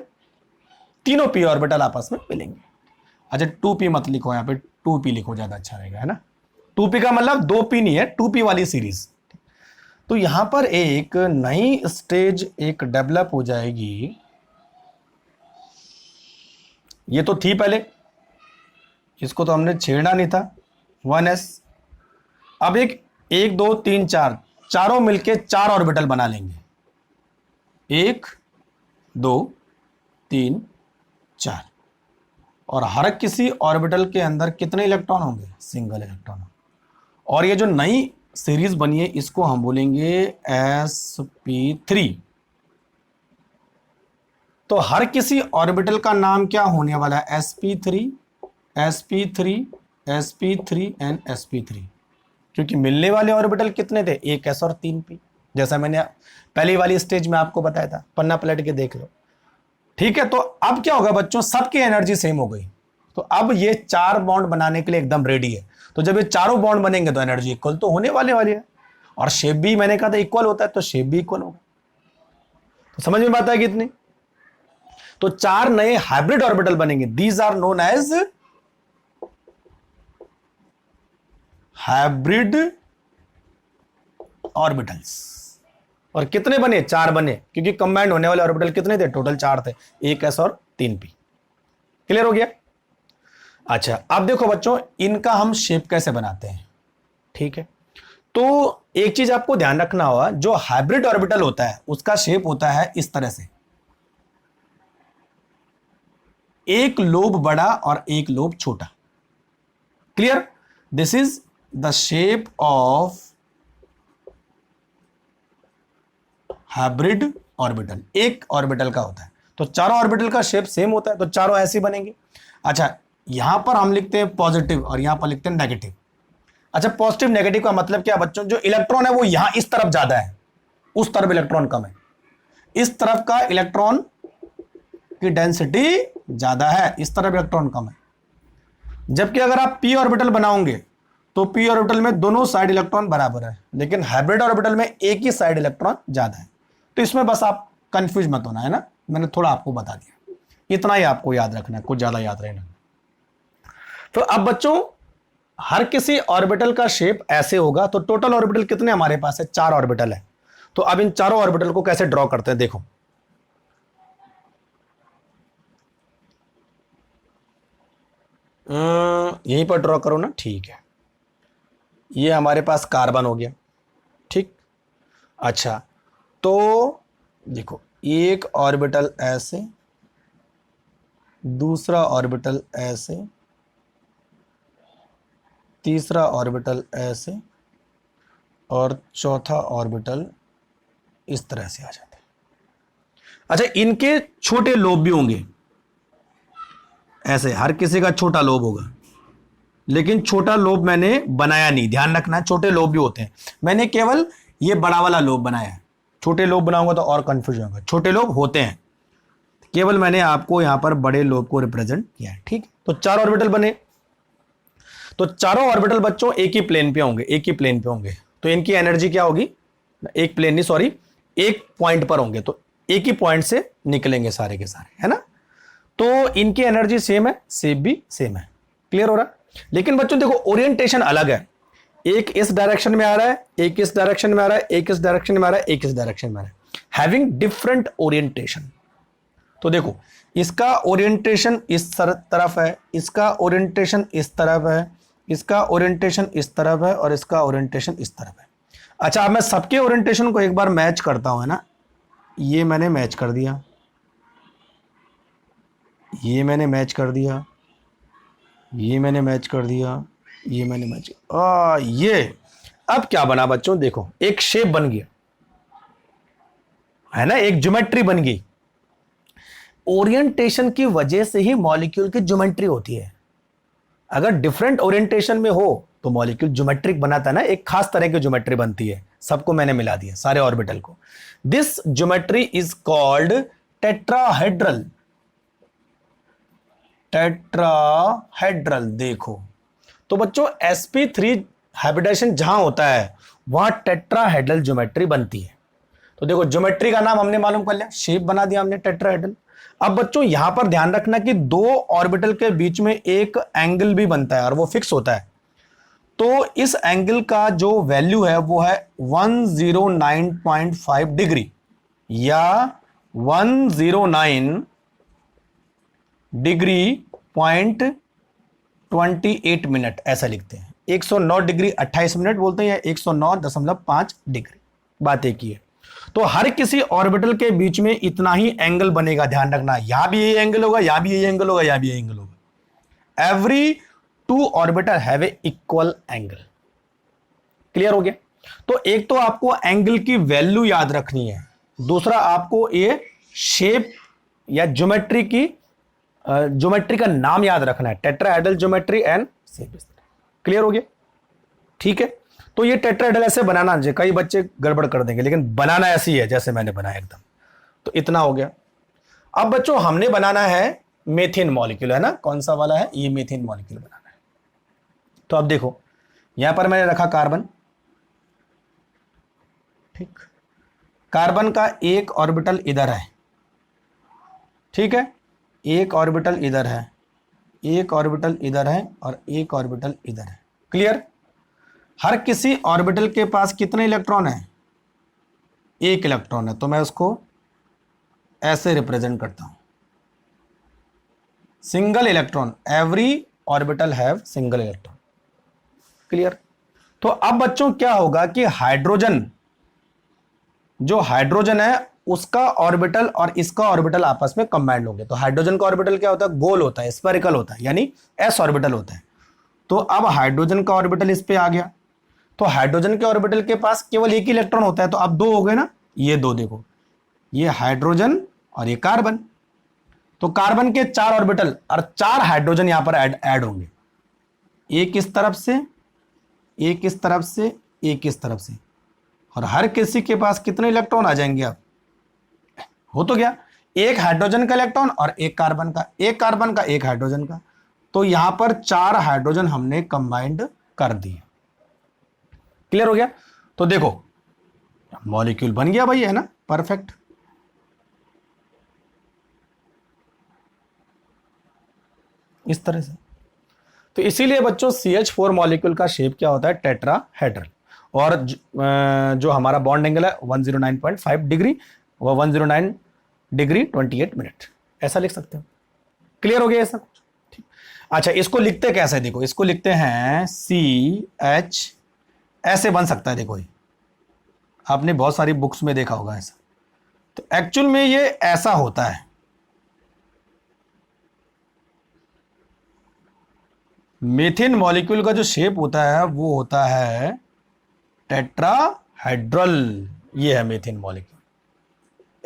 A: तीनों p ऑर्बिटल आपस में मिलेंगे। अच्छा 2p मत लिखो, यहां पे 2p लिखो, ज्यादा अच्छा रहेगा, है ना। 2p का मतलब 2p नहीं है, 2p वाली सीरीज। तो यहां पर एक नई स्टेज एक डेवलप हो जाएगी। ये तो थी पहले, इसको तो हमने छेड़ना नहीं था, 1s। अब एक 1 2 3 4 चारों मिलके 4 ऑर्बिटल बना लेंगे, 1 2 3 4, और हर किसी ऑर्बिटल के अंदर कितने इलेक्ट्रॉन होंगे, सिंगल इलेक्ट्रॉन। और ये जो नई सीरीज बनी है इसको हम बोलेंगे sp3। तो हर किसी ऑर्बिटल का नाम क्या होने वाला है, sp3 sp3 sp3 and sp3, क्योंकि मिलने वाले ऑर्बिटल कितने थे, 1s और 3p, जैसा मैंने पहली वाली स्टेज में आपको बताया था, पन्ना पलट के देख लो। ठीक है, तो अब क्या होगा बच्चों, सबकी एनर्जी सेम हो गई, तो अब ये 4 बॉन्ड बनाने के लिए एकदम रेडी है। तो जब ये चारों बॉन्ड बनेंगे तो एनर्जी इक्वल तो होने वाली है, और शेप भी मैंने कहा था इक्वल होता है, तो शेप भी इक्वल होगा। तो समझ में बात है कितनी। तो 4 नए हाइब्रिड ऑर्बिटल बनेंगे, these are known as hybrid orbitals. और कितने बने, 4 बने, क्योंकि कंबाइंड होने वाले ऑर्बिटल कितने थे, टोटल 4 थे, 1s और 3p। क्लियर हो गया। अच्छा अब देखो बच्चों, इनका हम शेप कैसे बनाते हैं। ठीक है, तो एक चीज आपको ध्यान रखना होगा, जो हाइब्रिड ऑर्बिटल होता है उसका शेप होता है इस तरह से, एक लोब बड़ा और एक लोब छोटा। Clear, this is the shape of hybrid orbital, एक ऑर्बिटल का होता है। तो चारों ऑर्बिटल का शेप सेम होता है, तो चारों ऐसे बनेंगे। अच्छा यहां पर हम लिखते हैं पॉजिटिव और यहां पर लिखते हैं नेगेटिव। अच्छा पॉजिटिव नेगेटिव का मतलब क्या बच्चों, जो इलेक्ट्रॉन है वो यहां इस तरफ ज्यादा है, उस तरफ इलेक्ट्रॉन कम है, इस तरफ का इलेक्ट्रॉन की डेंसिटी ज्यादा है, इस तरफ इलेक्ट्रॉन कम है। जबकि अगर आप p ऑर्बिटल बनाओगे तो p ऑर्बिटल में दोनों साइड इलेक्ट्रॉन बराबर है, लेकिन हाइब्रिड ऑर्बिटल में एक ही साइड इलेक्ट्रॉन ज्यादा है। तो इसमें बस आप कंफ्यूज मत होना, है ना, मैंने थोड़ा आपको बता दिया, इतना ही आपको याद रखना है, कुछ ज्यादा याद रहना। तो अब बच्चों हर किसी ऑर्बिटल का शेप ऐसे होगा। तो टोटल ऑर्बिटल कितने हमारे पास है, 4 ऑर्बिटल है। तो अब इन चारों ऑर्बिटल को कैसे ड्रॉ करते हैं, देखो यहीं पर ड्रॉ करो ना, ठीक है। ये हमारे पास कार्बन हो गया, ठीक। अच्छा तो देखो एक ऑर्बिटल ऐसे, दूसरा ऑर्बिटल ऐसे, तीसरा ऑर्बिटल ऐसे, और चौथा ऑर्बिटल इस तरह से आ जाता है। अच्छा इनके छोटे लोब भी होंगे ऐसे, हर किसी का छोटा लोब होगा, लेकिन छोटा लोब मैंने बनाया नहीं, ध्यान रखना छोटे लोब भी होते हैं, मैंने केवल ये बड़ा वाला लोब बनाया है। छोटे लोब बनाऊंगा तो और कंफ्यूजन होगा, छोटे लोब होते हैं। केवल मैंने आपको यहां पर बड़े लोब को रिप्रेजेंट किया है, ठीक। तो 4 ऑर्बिटल बने, तो चारों ऑर्बिटल बच्चों एक ही प्लेन पे होंगे, एक ही प्लेन पे होंगे, तो इनकी एनर्जी क्या होगी, एक प्लेन नहीं सॉरी, एक पॉइंट पर होंगे, तो एक ही पॉइंट से निकलेंगे सारे के सारे, है ना। तो इनकी एनर्जी सेम है, शेप भी सेम है, क्लियर हो रहा है। लेकिन बच्चों देखो ओरिएंटेशन अलग है, एक इस डायरेक्शन में आ रहा है, एक इस डायरेक्शन में आ रहा है, एक इस डायरेक्शन में आ रहा है, एक इस डायरेक्शन में आ रहा है, हैविंग डिफरेंट ओरिएंटेशन। तो देखो इसका ओरिएंटेशन इस तरफ है, इसका ओरिएंटेशन इस तरफ है, इसका ओरिएंटेशन इस तरफ है, और इसका ओरिएंटेशन इस तरफ है। अच्छा अब मैं सबके ओरिएंटेशन को एक बार मैच करता हूं, है ना। ये मैंने मैच कर दिया, ये मैंने मैच कर दिया, ये मैंने मैच कर दिया, ये मैंने मैच ये अब क्या बना बच्चों, देखो एक शेप बन गया, है ना, एक ज्योमेट्री बन गई। ओरिएंटेशन की वजह से ही मॉलिक्यूल की ज्योमेट्री होती है। अगर डिफरेंट ओरिएंटेशन में हो तो मॉलिक्यूल ज्योमेट्रिक बनाता है ना, एक खास तरह की ज्योमेट्री बनती है। सबको मैंने मिला दिया, सारे ऑर्बिटल को। This geometry is called tetrahedral. Tetrahedral देखो, तो बच्चों sp3 हाइब्रिडाइजेशन जहां होता है वहां टेट्राहेड्रल ज्योमेट्री बनती है। तो देखो ज्योमेट्री का नाम हमने मालूम कर लिया, शेप बना दिया हमने टेट्राहेड्रल। अब बच्चों यहां पर ध्यान रखना कि दो ऑर्बिटल के बीच में एक एंगल भी बनता है और वो फिक्स होता है। तो इस एंगल का जो वैल्यू है वो है 109.5 डिग्री या 109 डिग्री पॉइंट 28 मिनट, ऐसा लिखते हैं। 109 डिग्री 28 मिनट बोलते हैं, या 109.5 डिग्री, बात एक ही है। तो हर किसी ऑर्बिटल के बीच में इतना ही एंगल बनेगा, ध्यान रखना। यहां भी यही एंगल होगा, यहां भी यही एंगल होगा, यहां भी यही एंगल होगा। Every 2 orbital have a equal angle. Clear हो गया। तो एक तो आपको एंगल की वैल्यू याद रखनी है, दूसरा आपको ये शेप या ज्योमेट्री का नाम याद रखना है, tetrahedral geometry and shape. Clear हो गया, ठीक है। तो ये टेट्राहेड्रल ऐसे बनाना, कई बच्चे गड़बड़ कर देंगे, लेकिन बनाना ऐसी है जैसे मैंने बनाया एकदम। तो इतना हो गया। अब बच्चों हमने बनाना है मीथेन मॉलिक्यूल, है ना, कौन सा वाला है, ये मीथेन मॉलिक्यूल बनाना है। तो अब देखो यहां पर मैंने रखा कार्बन, ठीक। कार्बन का एक ऑर्बिटल इधर है, ठीक है, एक ऑर्बिटल इधर है, एक ऑर्बिटल इधर है, और एक ऑर्बिटल इधर है। क्लियर। हर किसी ऑर्बिटल के पास कितने इलेक्ट्रॉन है, एक इलेक्ट्रॉन है। तो मैं उसको ऐसे रिप्रेजेंट करता हूं, single electron, every orbital have single electron. Clear. तो अब बच्चों क्या होगा कि हाइड्रोजन, जो हाइड्रोजन है उसका ऑर्बिटल और इसका ऑर्बिटल आपस में कंबाइंड होंगे। तो हाइड्रोजन का ऑर्बिटल क्या होता है, गोल होता है, स्फेरिकल होता है, यानी एस ऑर्बिटल होता है। तो अब हाइड्रोजन का ऑर्बिटल इस पे आ गया, तो हाइड्रोजन के ऑर्बिटल के पास केवल एक ही इलेक्ट्रॉन होता है, तो अब 2 हो गए ना, ये 2 देखो, ये हाइड्रोजन और ये कार्बन। तो कार्बन के 4 ऑर्बिटल और 4 हाइड्रोजन यहां पर ऐड होंगे, एक इस तरफ से, एक इस तरफ से, एक इस तरफ से, और हर किसी के पास कितने इलेक्ट्रॉन आ जाएंगे। अब हो तो गया, एक हाइड्रोजन का इलेक्ट्रॉन और एक कार्बन का, एक कार्बन का, एक हाइड्रोजन का। तो यहां पर 4 हाइड्रोजन हमने कंबाइंड कर दिए। क्लियर हो गया। तो देखो मॉलिक्यूल बन गया भाई, है ना, परफेक्ट। इस तरह से। तो इसीलिए बच्चों CH4 मॉलिक्यूल का शेप क्या होता है, टेट्राहेड्रल। और जो हमारा बॉन्ड एंगल है 109.5 डिग्री, वो 109 डिग्री 28 मिनट, ऐसा लिख सकते हो। क्लियर हो गया ऐसा कुछ, ठीक। अच्छा इसको लिखते कैसे, देखो इसको लिखते हैं CH, ऐसे बन सकता है, देखो ये आपने बहुत सारी बुक्स में देखा होगा ऐसा। तो एक्चुअल में ये ऐसा होता है, मीथेन मॉलिक्यूल का जो शेप होता है वो होता है टेट्राहेड्रल। ये है मीथेन मॉलिक्यूल,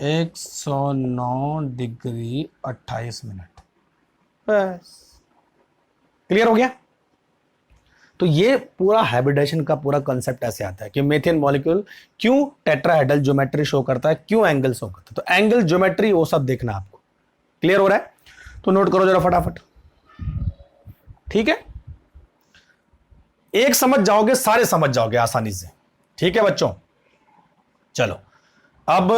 A: 109 डिग्री 28 मिनट, बस। क्लियर हो गया। तो ये पूरा हाइब्रिडेशन का पूरा कंसेप्ट ऐसे आता है कि मीथेन मॉलिक्यूल क्यों टेट्राहेड्रल ज्योमेट्री शो करता है, क्यों एंगल शो करता है। तो एंगल, ज्योमेट्री, वो सब देखना आपको, क्लियर हो रहा है? तो नोट करो जरा फटाफट, ठीक है? एक समझ जाओगे, सारे समझ जाओगे आसानी से, ठीक है बच्चों? चलो अब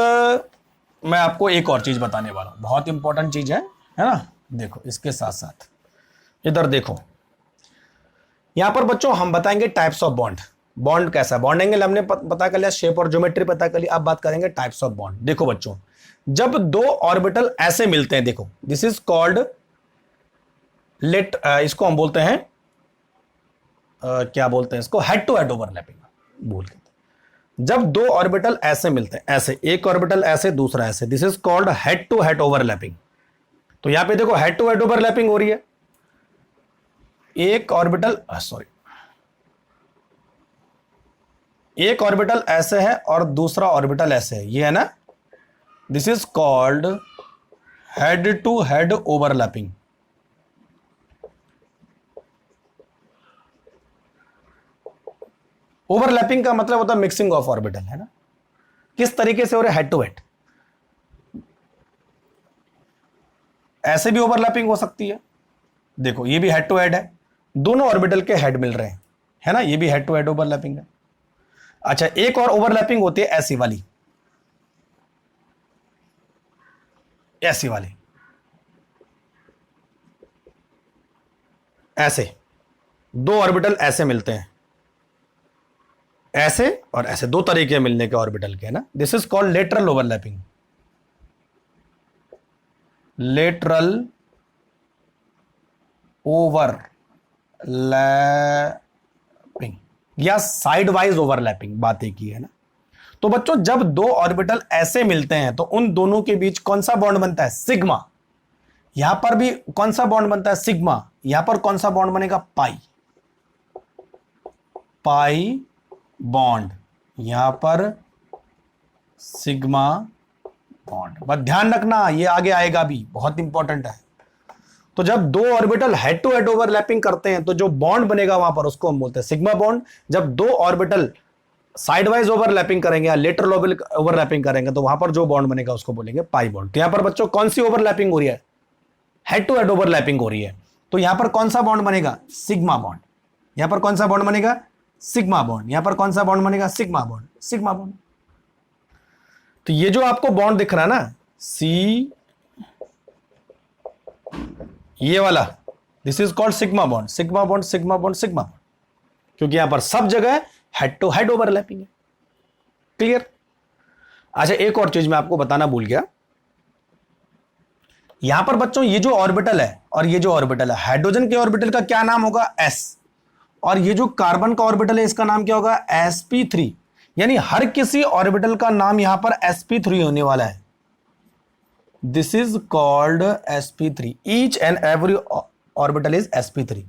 A: मैं आपको एक और चीज बताने वाला हूं, बहुत इंपॉर्टेंट चीज है ना? देखो इसके साथ साथ इधर देखो, यहां पर बच्चों हम बताएंगे टाइप्स ऑफ बॉन्ड। बॉन्ड कैसा, बॉन्ड एंगल हमने पता कर लिया, शेप और ज्योमेट्री पता कर लिया, अब बात करेंगे टाइप्स ऑफ बॉन्ड। देखो बच्चों, जब दो ऑर्बिटल ऐसे मिलते हैं, देखो दिस इज कॉल्ड इसको हम बोलते हैं क्या बोलते हैं इसको, हेड टू हेड ओवरलैपिंग बोल के। जब दो ऑर्बिटल ऐसे मिलते हैं, ऐसे एक ऑर्बिटल ऐसे दूसरा ऐसे, this is called head to head overlapping. तो यहां पे देखो हेड टू हेड ओवरलैपिंग हो रही है, एक ऑर्बिटल एक ऑर्बिटल ऐसे है और दूसरा ऑर्बिटल ऐसे है, ये है ना, this is called head to head overlapping. Overlapping का मतलब होता है मिक्सिंग ऑफ ऑर्बिटल, है ना? किस तरीके से हो रहा है? Head to head. ऐसे भी ओवरलैपिंग हो सकती है, देखो ये भी हेड टू हेड है, दोनों ऑर्बिटल के हेड मिल रहे हैं, है ना? ये भी हेड टू हेड ओवरलैपिंग है। अच्छा, एक और ओवरलैपिंग होती है ऐसी वाली, ऐसी वाली, ऐसे दो ऑर्बिटल ऐसे मिलते हैं, ऐसे और ऐसे, दो तरीके मिलने के ऑर्बिटल के, है ना? This is called lateral overlapping. Lateral overlapping या साइड वाइज ओवरलैपिंग, बात एक ही है ना? तो बच्चों जब दो ऑर्बिटल ऐसे मिलते हैं तो उन दोनों के बीच कौन सा बॉन्ड बनता है? सिग्मा। यहां पर भी कौन सा बॉन्ड बनता है? सिग्मा। यहां पर कौन सा बॉन्ड बनेगा? पाई। पाई बॉन्ड, यहां पर सिग्मा बॉन्ड। बस ध्यान रखना, ये आगे आएगा भी, बहुत इंपॉर्टेंट है। तो जब दो orbital head to head overlapping करते हैं तो जो बॉन्ड बनेगा वहां पर उसको हम बोलते हैं सिग्मा बॉन्ड। जब दो ऑर्बिटल साइडवाइज ओवरलैपिंग करेंगे या लेटरल ओवरलैपिंग करेंगे तो वहां पर जो बॉन्ड बनेगा उसको बोलेंगे पाई बॉन्ड। तो यहां पर बच्चों कौन सी ओवरलैपिंग हो रही है? हेड टू हेड ओवरलैपिंग हो रही है। तो यहां पर कौन सा बॉन्ड बनेगा? Sigma bond. यहां पर कौन सा बॉन्ड बनेगा? Sigma bond. यहां पर कौन सा बॉन्ड बनेगा? Sigma bond, sigma bond. तो ये जो आपको बॉन्ड दिख रहा है ना, सी, ये वाला, this is called sigma bond. Sigma bond, sigma bond, sigma bond, क्योंकि यहां पर सब जगह हेड टू हेड ओवरलैपिंग है। क्लियर? अच्छा, एक और चीज मैं आपको बताना भूल गया, यहां पर बच्चों ये जो ऑर्बिटल है और ये जो ऑर्बिटल है, हाइड्रोजन के ऑर्बिटल का क्या नाम होगा? एस। और ये जो कार्बन का ऑर्बिटल है इसका नाम क्या होगा? sp3। यानी हर किसी ऑर्बिटल का नाम यहां पर sp3 होने वाला है। This is called sp3। Each and every orbital is sp3।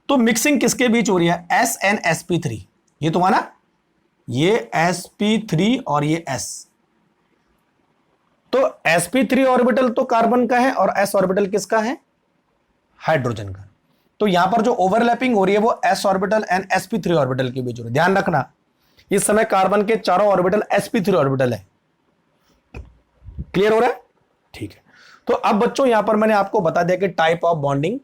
A: तो मिक्सिंग किसके बीच हो रही है? s and sp3। ये तुम्हारा, ये sp3 और ये s। तो sp3 ऑर्बिटल तो कार्बन का है और s ऑर्बिटल किसका है? हाइड्रोजन का। तो यहां पर जो ओवरलैपिंग हो रही है वो s orbital and sp3 orbital के बीच हो रही है। ध्यान रखना, इस समय कार्बन के चारों ऑर्बिटल sp3 ऑर्बिटल है। क्लियर हो रहा है? ठीक है। तो अब बच्चों यहां पर मैंने आपको बता दिया कि type of bonding,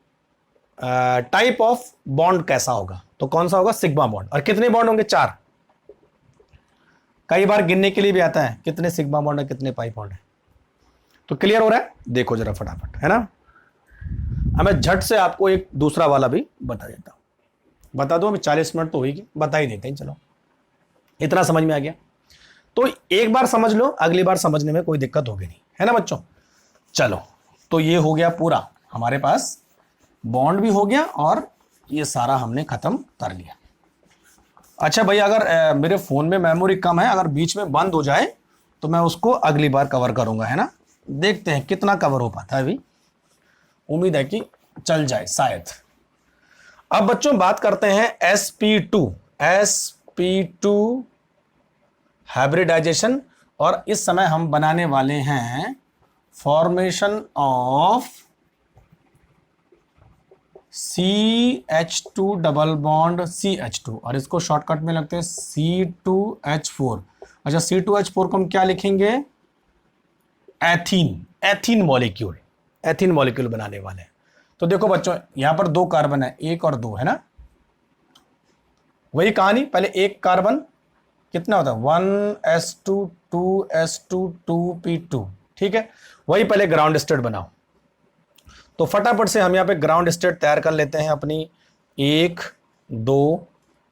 A: type of bond कैसा होगा। तो कौन सा होगा? Sigma bond. और कितने बॉन्ड होंगे? 4। कई बार गिनने के लिए भी आता है कितने सिग्मा बॉन्ड है, कितने पाई बॉन्ड है। तो क्लियर हो रहा है? देखो जरा फटाफट, है ना? अब मैं झट से आपको एक दूसरा वाला भी बता देता हूं। बता दो, अभी 40 मिनट तो होगी, बता ही देते हैं। चलो, इतना समझ में आ गया तो एक बार समझ लो, अगली बार समझने में कोई दिक्कत होगी नहीं, है ना बच्चों? चलो, तो ये हो गया पूरा, हमारे पास बॉन्ड भी हो गया और ये सारा हमने खत्म कर लिया। अच्छा भाई, अगर मेरे फोन में मेमोरी कम है, अगर बीच में बंद हो जाए तो मैं उसको अगली बार कवर करूंगा, है ना? देखते हैं कितना कवर हो पाता है। अभी उम्मीद है कि चल जाए शायद। अब बच्चों बात करते हैं sp2 हाइब्रिडाइजेशन। और इस समय हम बनाने वाले हैं formation of CH2 double bond CH2, और इसको शॉर्टकट में लगते हैं C2H4। अच्छा, C2H4 को हम क्या लिखेंगे? Ethene, ethene molecule. Ethene molecule बनाने वाले हैं। तो देखो बच्चों, यहां पर 2 कार्बन है, 1 और 2 है ना, वही कहानी, पहले एक कार्बन कितना होता है 1s2 2s2 2p2, ठीक है, वही पहले ग्राउंड स्टेट बनाओ। तो फटाफट से हम यहाँ पे ग्राउंड स्टेट तैयार कर लेते हैं अपनी, 1 2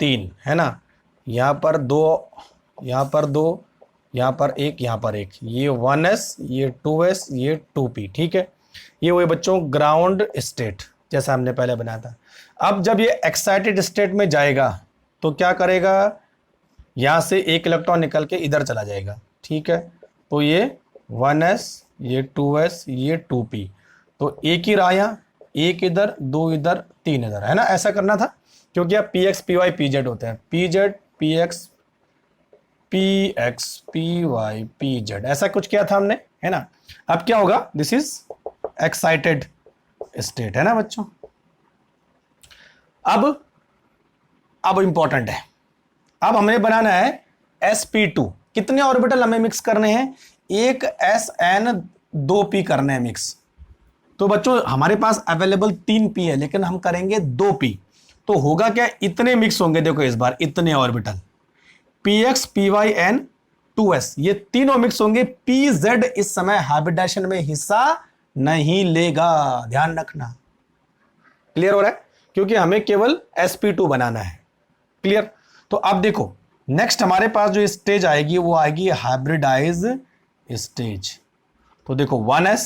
A: 3 है ना, यहाँ पर 2, यहाँ पर 2, यहाँ पर 1, यहाँ पर 1, ये 1s, ये 2s, ये 2p, ठीक है। ये वही बच्चों ग्राउंड स्टेट जैसा हमने पहले बनाया था। अब जब ये एक्साइटेड स्टेट में जाएगा तो क्या करेगा, यहां से एक इलेक्ट्रॉन निकल के इधर चला जाएगा, ठीक है। तो ये 1s, ये 2s, ये 2p, तो एक ही रहा यहाँ, एक इधर, 2 इधर, 3 इधर, है ना, ऐसा करना था। क्योंकि अब px py pz होते हैं, pz px px py pz, ऐसा कुछ किया था हमने, है ना। अब क्या होगा, दिस इज एक्साइटेड स्टेट, है ना बच्चों। अब इंपॉर्टेंट है, अब हमें बनाना है sp2। कितने ऑर्बिटल हमें मिक्स करने हैं, एक sn 2p करने हैं मिक्स। तो बच्चों हमारे पास अवेलेबल 3p है, लेकिन हम करेंगे 2p। तो होगा क्या, इतने मिक्स होंगे, देखो इस बार इतने orbital, px py n 2s, ये तीनों मिक्स होंगे। pz इस समय हाइब्रिडाइजेशन में हिस्सा नहीं लेगा, ध्यान रखना। क्लियर हो रहा है, क्योंकि हमें केवल sp2 बनाना है। क्लियर। तो अब देखो नेक्स्ट हमारे पास जो स्टेज आएगी वो आएगी हाइब्रिडाइज स्टेज। तो देखो 1s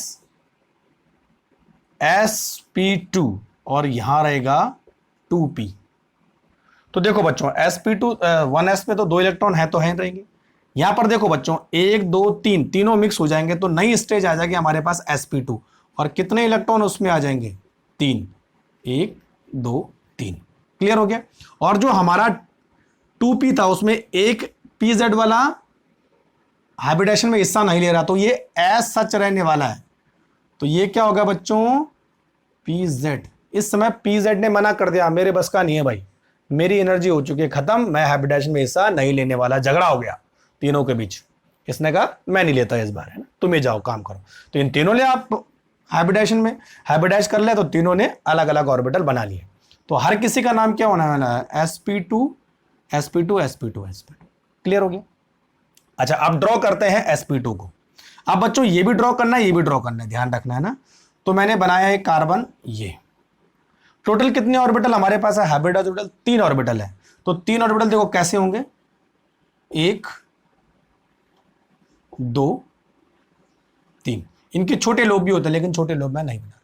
A: sp2 और यहां रहेगा 2p। तो देखो बच्चों sp2 1s में तो 2 इलेक्ट्रॉन है, तो है रहेंगे। यहां पर देखो बच्चों 1 2 3 तीनों मिक्स हो जाएंगे, तो नई स्टेज आ जाएगी हमारे पास sp2, और कितने इलेक्ट्रॉन उसमें आ जाएंगे, 3, 1 2 3। क्लियर हो गया। और जो हमारा 2p था उसमें एक pz वाला हाइब्रिडेशन में हिस्सा नहीं ले रहा, तो ये एज सच रहने वाला है। तो ये क्या होगा बच्चों, pz। इस समय pz ने मना कर दिया, मेरे बस का नहीं है भाई, मेरी एनर्जी हो चुकी है खत्म, मैं हाइब्रिडेशन में हिस्सा नहीं लेने वाला। झगड़ा हो गया तीनों के बीच, इसने कहा मैं नहीं लेता इस बार, है ना, तुम्हें जाओ काम करो। तो इन तीनों ने आप हाइब्रिडेशन में हाइब्रिडाइज कर लिया, तो तीनों ने अलग अलग ऑर्बिटल बना लिए। तो हर किसी का नाम क्या होने वाला है, sp2 sp2 sp2 sp2। Clear हो गया। अच्छा अब ड्रॉ करते हैं sp2 को। अब बच्चों ये भी ड्रॉ करना है, ये भी ड्रॉ करना है, ध्यान रखना है ना। तो मैंने बनाया है कार्बन, ये टोटल कितने ऑर्बिटल हमारे पास है, हाइब्रिड ऑर्बिटल 3 ऑर्बिटल है। तो 3 ऑर्बिटल देखो कैसे होंगे, 1 2 3। इनके छोटे लोब भी होते हैं, लेकिन छोटे लोब मैं नहीं बना।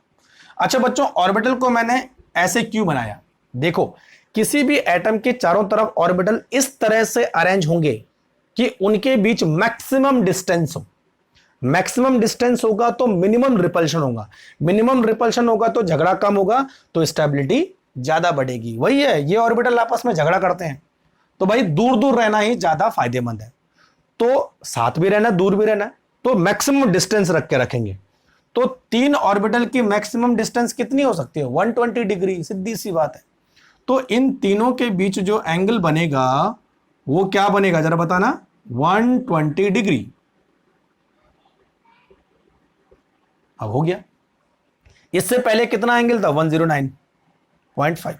A: अच्छा बच्चों ऑर्बिटल को मैंने ऐसे क्यों बनाया, देखो किसी भी एटम के चारों तरफ ऑर्बिटल इस तरह से अरेंज होंगे कि उनके बीच मैक्सिमम डिस्टेंस हो। मैक्सिमम डिस्टेंस होगा तो मिनिमम रिपल्शन होगा, मिनिमम रिपल्शन होगा तो झगड़ा कम होगा, तो स्टेबिलिटी ज्यादा बढ़ेगी। वही है, ये ऑर्बिटल आपस में झगड़ा करते हैं, तो भाई दूर दूर रहना ही ज्यादा फायदेमंद है। तो साथ भी रहना, दूर भी रहना, तो मैक्सिमम डिस्टेंस रख के रखेंगे। तो 3 ऑर्बिटल की मैक्सिमम डिस्टेंस कितनी हो सकती है, 120 डिग्री, सीधी सी बात है। तो इन तीनों के बीच जो एंगल बनेगा वो क्या बनेगा जरा बताना, 120 डिग्री। अब हो गया। इससे पहले कितना एंगल था, 109.5।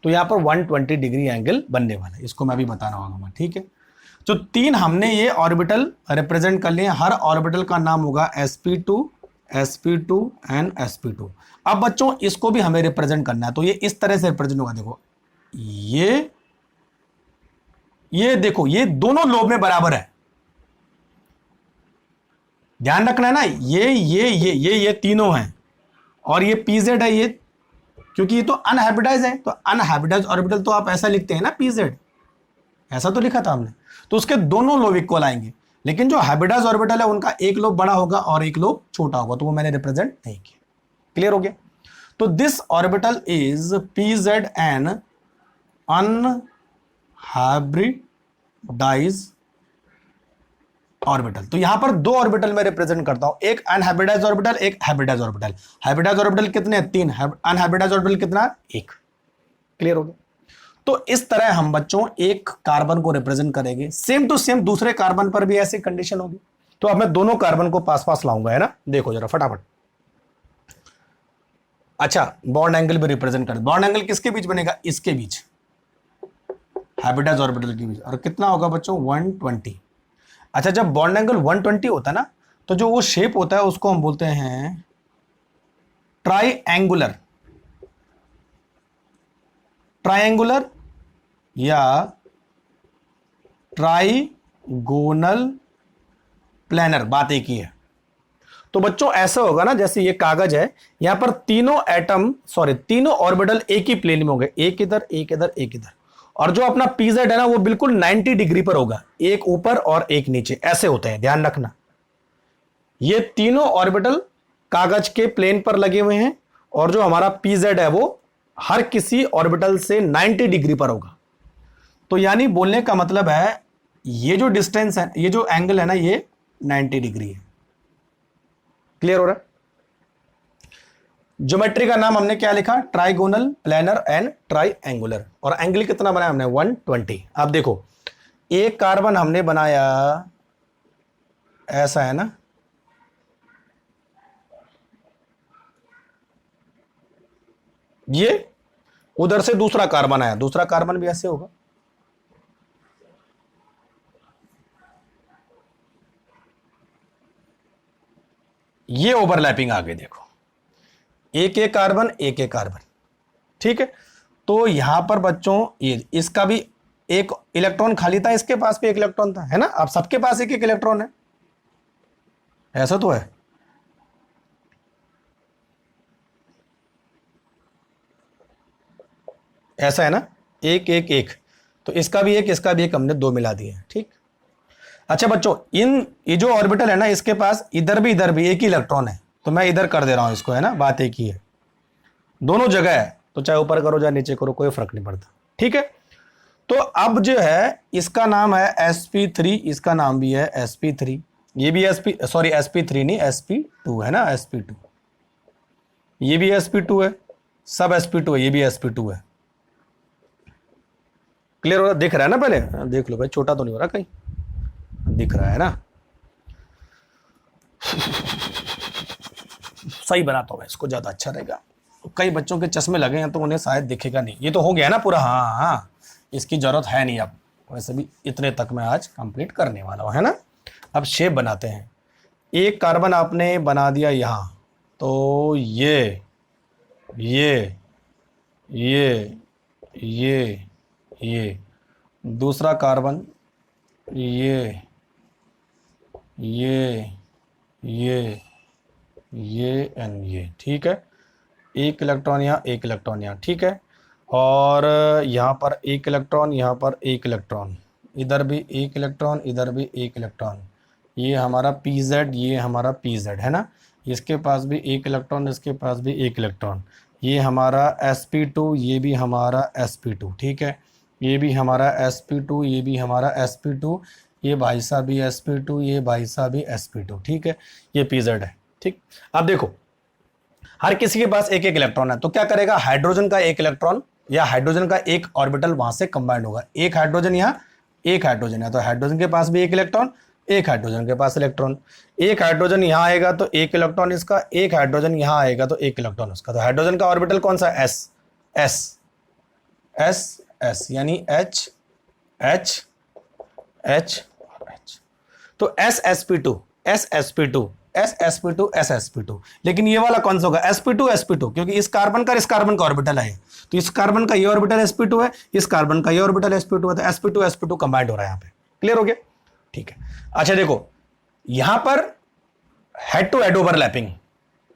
A: तो यहां पर 120 डिग्री एंगल बनने वाला है, इसको मैं भी बता रहा हूं, ठीक है। तो 3 हमने ये ऑर्बिटल रिप्रेजेंट कर लिए, हर ऑर्बिटल का नाम होगा sp2 sp2 एंड sp2। अब बच्चों इसको भी हमें रिप्रेजेंट करना है, तो ये इस तरह से रिप्रेजेंट होगा। देखो ये देखो ये दोनों लोब में बराबर है, ध्यान रखना है ना। ये तीनों हैं, और ये pz है, ये क्योंकि ये तो अनहाइब्रिडाइज है, तो अनहाइब्रिडाइज ऑर्बिटल तो आप ऐसा लिखते हैं ना, pz, ऐसा तो लिखा था हमने। तो उसके दोनों लोब इक्वल आएंगे, लेकिन जो हाइब्रिडाइज ऑर्बिटल है उनका एक लोब बड़ा होगा और एक लोब छोटा होगा, तो वो मैंने रिप्रेजेंट नहीं किया। क्लियर हो गया। तो this orbital is pz an unhybridised orbital. तो यहां पर 2 ऑर्बिटल में रिप्रेजेंट करता हूं, एक अनहाइब्रिडाइज ऑर्बिटल, एक हाइब्रिडाइज ऑर्बिटल। हाइब्रिडाइज ऑर्बिटल कितने, 3, अनहाइब्रिडाइज ऑर्बिटल कितना, 1। क्लियर हो गया। तो इस तरह हम बच्चों एक कार्बन को रिप्रेजेंट करेंगे, सेम टू सेम दूसरे कार्बन पर भी ऐसी कंडीशन होगी। तो अब मैं दोनों कार्बन को पास पास लाऊंगा, है ना। देखो जरा फटाफट, अच्छा, बॉन्ड एंगल भी रिप्रेजेंट कर, बॉन्ड एंगल किसके बीच बनेगा, इसके बीच, हाइब्रिडाइज ऑर्बिटल के बीच, और कितना होगा बच्चों 120। अच्छा, जब बॉन्ड एंगल 120 होता है ना, तो जो वो शेप होता है उसको हम बोलते हैं ट्राइएंगुलर, ट्राइएंगुलर या ट्राइगोनल प्लेनर, बात एक ही है। तो बच्चों ऐसा होगा ना, जैसे ये कागज है, यहां पर तीनों एटम, सॉरी तीनों ऑर्बिटल एक ही प्लेन में होंगे, एक इधर एक इधर एक इधर, और जो अपना पीजेड है ना वो बिल्कुल 90 डिग्री पर होगा, एक ऊपर और एक नीचे, ऐसे होते हैं, ध्यान रखना। ये तीनों ऑर्बिटल कागज के प्लेन पर लगे हुए हैं, और जो हमारा पीजेड है वो हर किसी ऑर्बिटल से 90 डिग्री पर होगा। तो यानी बोलने का मतलब है ये जो डिस्टेंस है, ये जो एंगल है ना, ये 90 डिग्री है। क्लियर हो रहा है? ज्योमेट्री का नाम हमने क्या लिखा, ट्राइगोनल, प्लेनर एंड ट्राइएंगुलर। और एंगल कितना बनाया हमने 120। अब देखो, एक कार्बन हमने बनाया ऐसा है ना, ये उधर से दूसरा कार्बन आया, दूसरा कार्बन भी ऐसे होगा, ये ओवरलैपिंग आ गई, देखो एक एक कार्बन एक एक कार्बन, ठीक है। तो यहां पर बच्चों ये इसका भी एक इलेक्ट्रॉन खाली था, इसके पास भी एक इलेक्ट्रॉन था, है ना। अब सबके पास एक एक इलेक्ट्रॉन है, ऐसा तो है। ऐसा है ना, एक एक एक, तो इसका भी एक इसका भी एक, हमने दो मिला दिए, ठीक। अच्छा बच्चों, ये जो ऑर्बिटल है ना, इसके पास इधर भी एक ही इलेक्ट्रॉन है, तो मैं इधर कर दे रहा हूं इसको, है ना, बात एक ही है, दोनों जगह है, तो चाहे ऊपर करो चाहे नीचे करो कोई फर्क नहीं पड़ता, ठीक है। तो अब जो है इसका नाम है sp3, इसका नाम भी है sp3, ये भी sp3 नहीं, sp2 है ना, sp2, ये भी sp2 है, सब sp2 है, ये भी sp2 है। क्लियर हो रहा, दिख रहा है ना, पहले देख लो भाई, छोटा तो नहीं हो रहा कहीं, दिख रहा है ना। सही बनाता हूं मैं इसको, ज्यादा अच्छा रहेगा। कई बच्चों के चश्मे लगे हैं तो उन्हें शायद दिखेगा नहीं, ये तो हो गया ना पूरा, हाँ हाँ, इसकी जरूरत है नहीं अब, वैसे भी इतने तक मैं आज कंप्लीट करने वाला हूं, है ना। अब शेप बनाते हैं। एक कार्बन आपने बना दिया यहां, तो ये ये दूसरा कार्बन, ये एंड ये, ठीक है। एक इलेक्ट्रॉन यहाँ, एक इलेक्ट्रॉन यहाँ, ठीक है। और यहाँ पर एक इलेक्ट्रॉन, यहाँ पर एक इलेक्ट्रॉन, इधर भी एक इलेक्ट्रॉन, इधर भी एक इलेक्ट्रॉन, ये हमारा पीजेड, ये हमारा पीजेड है ना। इसके पास भी एक इलेक्ट्रॉन, इसके पास भी एक इलेक्ट्रॉन, ये हमारा sp2, ये भी हमारा sp2, ठीक है। ये भी हमारा sp2, ये भी हमारा sp2, ये भाई साहब भी sp2, ये भाई साहब भी sp2, ठीक है। ये pz है, ठीक। अब देखो, हर किसी के पास एक एक इलेक्ट्रॉन है, तो क्या करेगा, हाइड्रोजन का एक इलेक्ट्रॉन या हाइड्रोजन का एक ऑर्बिटल वहां से कंबाइंड होगा, एक हाइड्रोजन यहाँ, एक हाइड्रोजन है, तो हाइड्रोजन के पास भी एक इलेक्ट्रॉन, एक हाइड्रोजन के पास इलेक्ट्रॉन, एक हाइड्रोजन यहाँ आएगा तो एक इलेक्ट्रॉन इसका, एक हाइड्रोजन यहाँ आएगा तो एक इलेक्ट्रॉन उसका। तो हाइड्रोजन का ऑर्बिटल कौन सा, एस एस एस एस, यानी एच एच एच एच, तो S sp2 S sp2 S sp2 S sp2। लेकिन ये वाला कौन सा होगा, sp2 sp2, क्योंकि इस कार्बन का ऑर्बिटल है, तो इस कार्बन का ये ऑर्बिटल sp2 है, इस कार्बन का ये ऑर्बिटल sp2 है, तो sp2 sp2 कंबाइंड हो रहा है यहाँ पे। क्लियर हो गया, ठीक है। अच्छा देखो, यहां पर हेड टू हेड ओवरलैपिंग,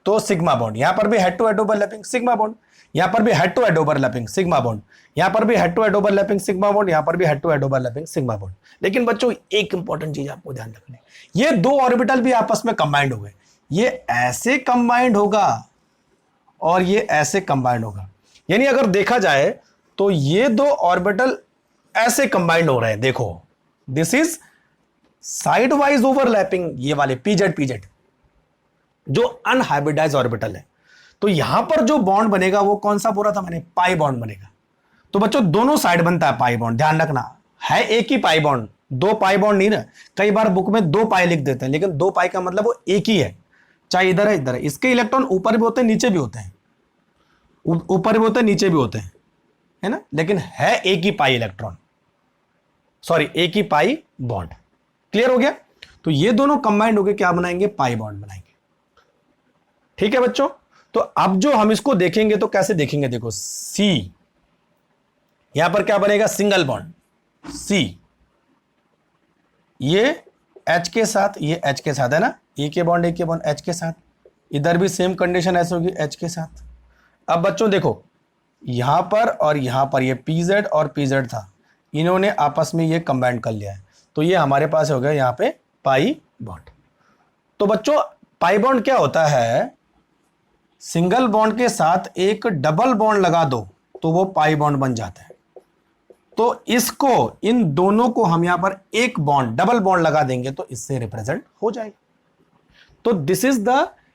A: तो सिग्मा बॉन्ड, यहां पर भी head to head overlapping sigma bond, यहां पर भी head to head overlapping sigma bond, यहां पर भी head to head overlapping sigma bond, यहां पर भी head to head overlapping sigma bond. लेकिन बच्चों एक इंपॉर्टेंट चीज आपको ध्यान रखनी, ये दो ऑर्बिटल भी आपस में कंबाइंड हो गए, ये ऐसे कंबाइंड होगा और ये ऐसे कंबाइंड होगा, यानी अगर देखा जाए तो ये दो ऑर्बिटल ऐसे कंबाइंड हो रहे हैं, देखो this is side wise overlapping, ये वाले पीजेड पीजेड जो अनहाइब्रिडाइज ऑर्बिटल है। तो यहां पर जो बॉन्ड बनेगा वो कौन सा बोला था मैंने, पाई बॉन्ड बनेगा। तो बच्चों दोनों साइड बनता है पाई बॉन्ड, ध्यान रखना है एक ही पाई बॉन्ड, दो पाई बॉन्ड नहीं ना, कई बार बुक में दो पाई लिख देते हैं, लेकिन दो पाई का मतलब वो एक ही है, चाहे इधर है इधर है। इसके इलेक्ट्रॉन ऊपर भी होते हैं नीचे भी होते हैं, ऊपर भी होते हैं नीचे भी होते हैं, है ना, लेकिन है एक ही पाई इलेक्ट्रॉन, सॉरी एक ही पाई बॉन्ड। क्लियर हो गया? तो ये दोनों कंबाइंड होकर क्या बनाएंगे? पाई बॉन्ड बनाएंगे। ठीक है बच्चों, तो अब जो हम इसको देखेंगे तो कैसे देखेंगे, देखो सी, यहां पर क्या बनेगा? सिंगल बॉन्ड सी, ये H के साथ, ये H के साथ है ना, एक के बॉन्ड H के साथ, इधर भी सेम कंडीशन ऐसे होगी H के साथ। अब बच्चों देखो यहां पर और यहां पर ये PZ और PZ था, इन्होंने आपस में ये कंबाइंड कर लिया है, तो ये हमारे पास हो गया यहां पे पाई बॉन्ड। तो बच्चों पाई बॉन्ड क्या होता है? सिंगल बॉन्ड के साथ एक डबल बॉन्ड लगा दो तो वो पाई बॉन्ड बन जाता है। तो इसको, इन दोनों को हम यहां पर एक बॉन्ड, डबल बॉन्ड लगा देंगे तो इससे रिप्रेजेंट हो जाएगा। तो दिस इज द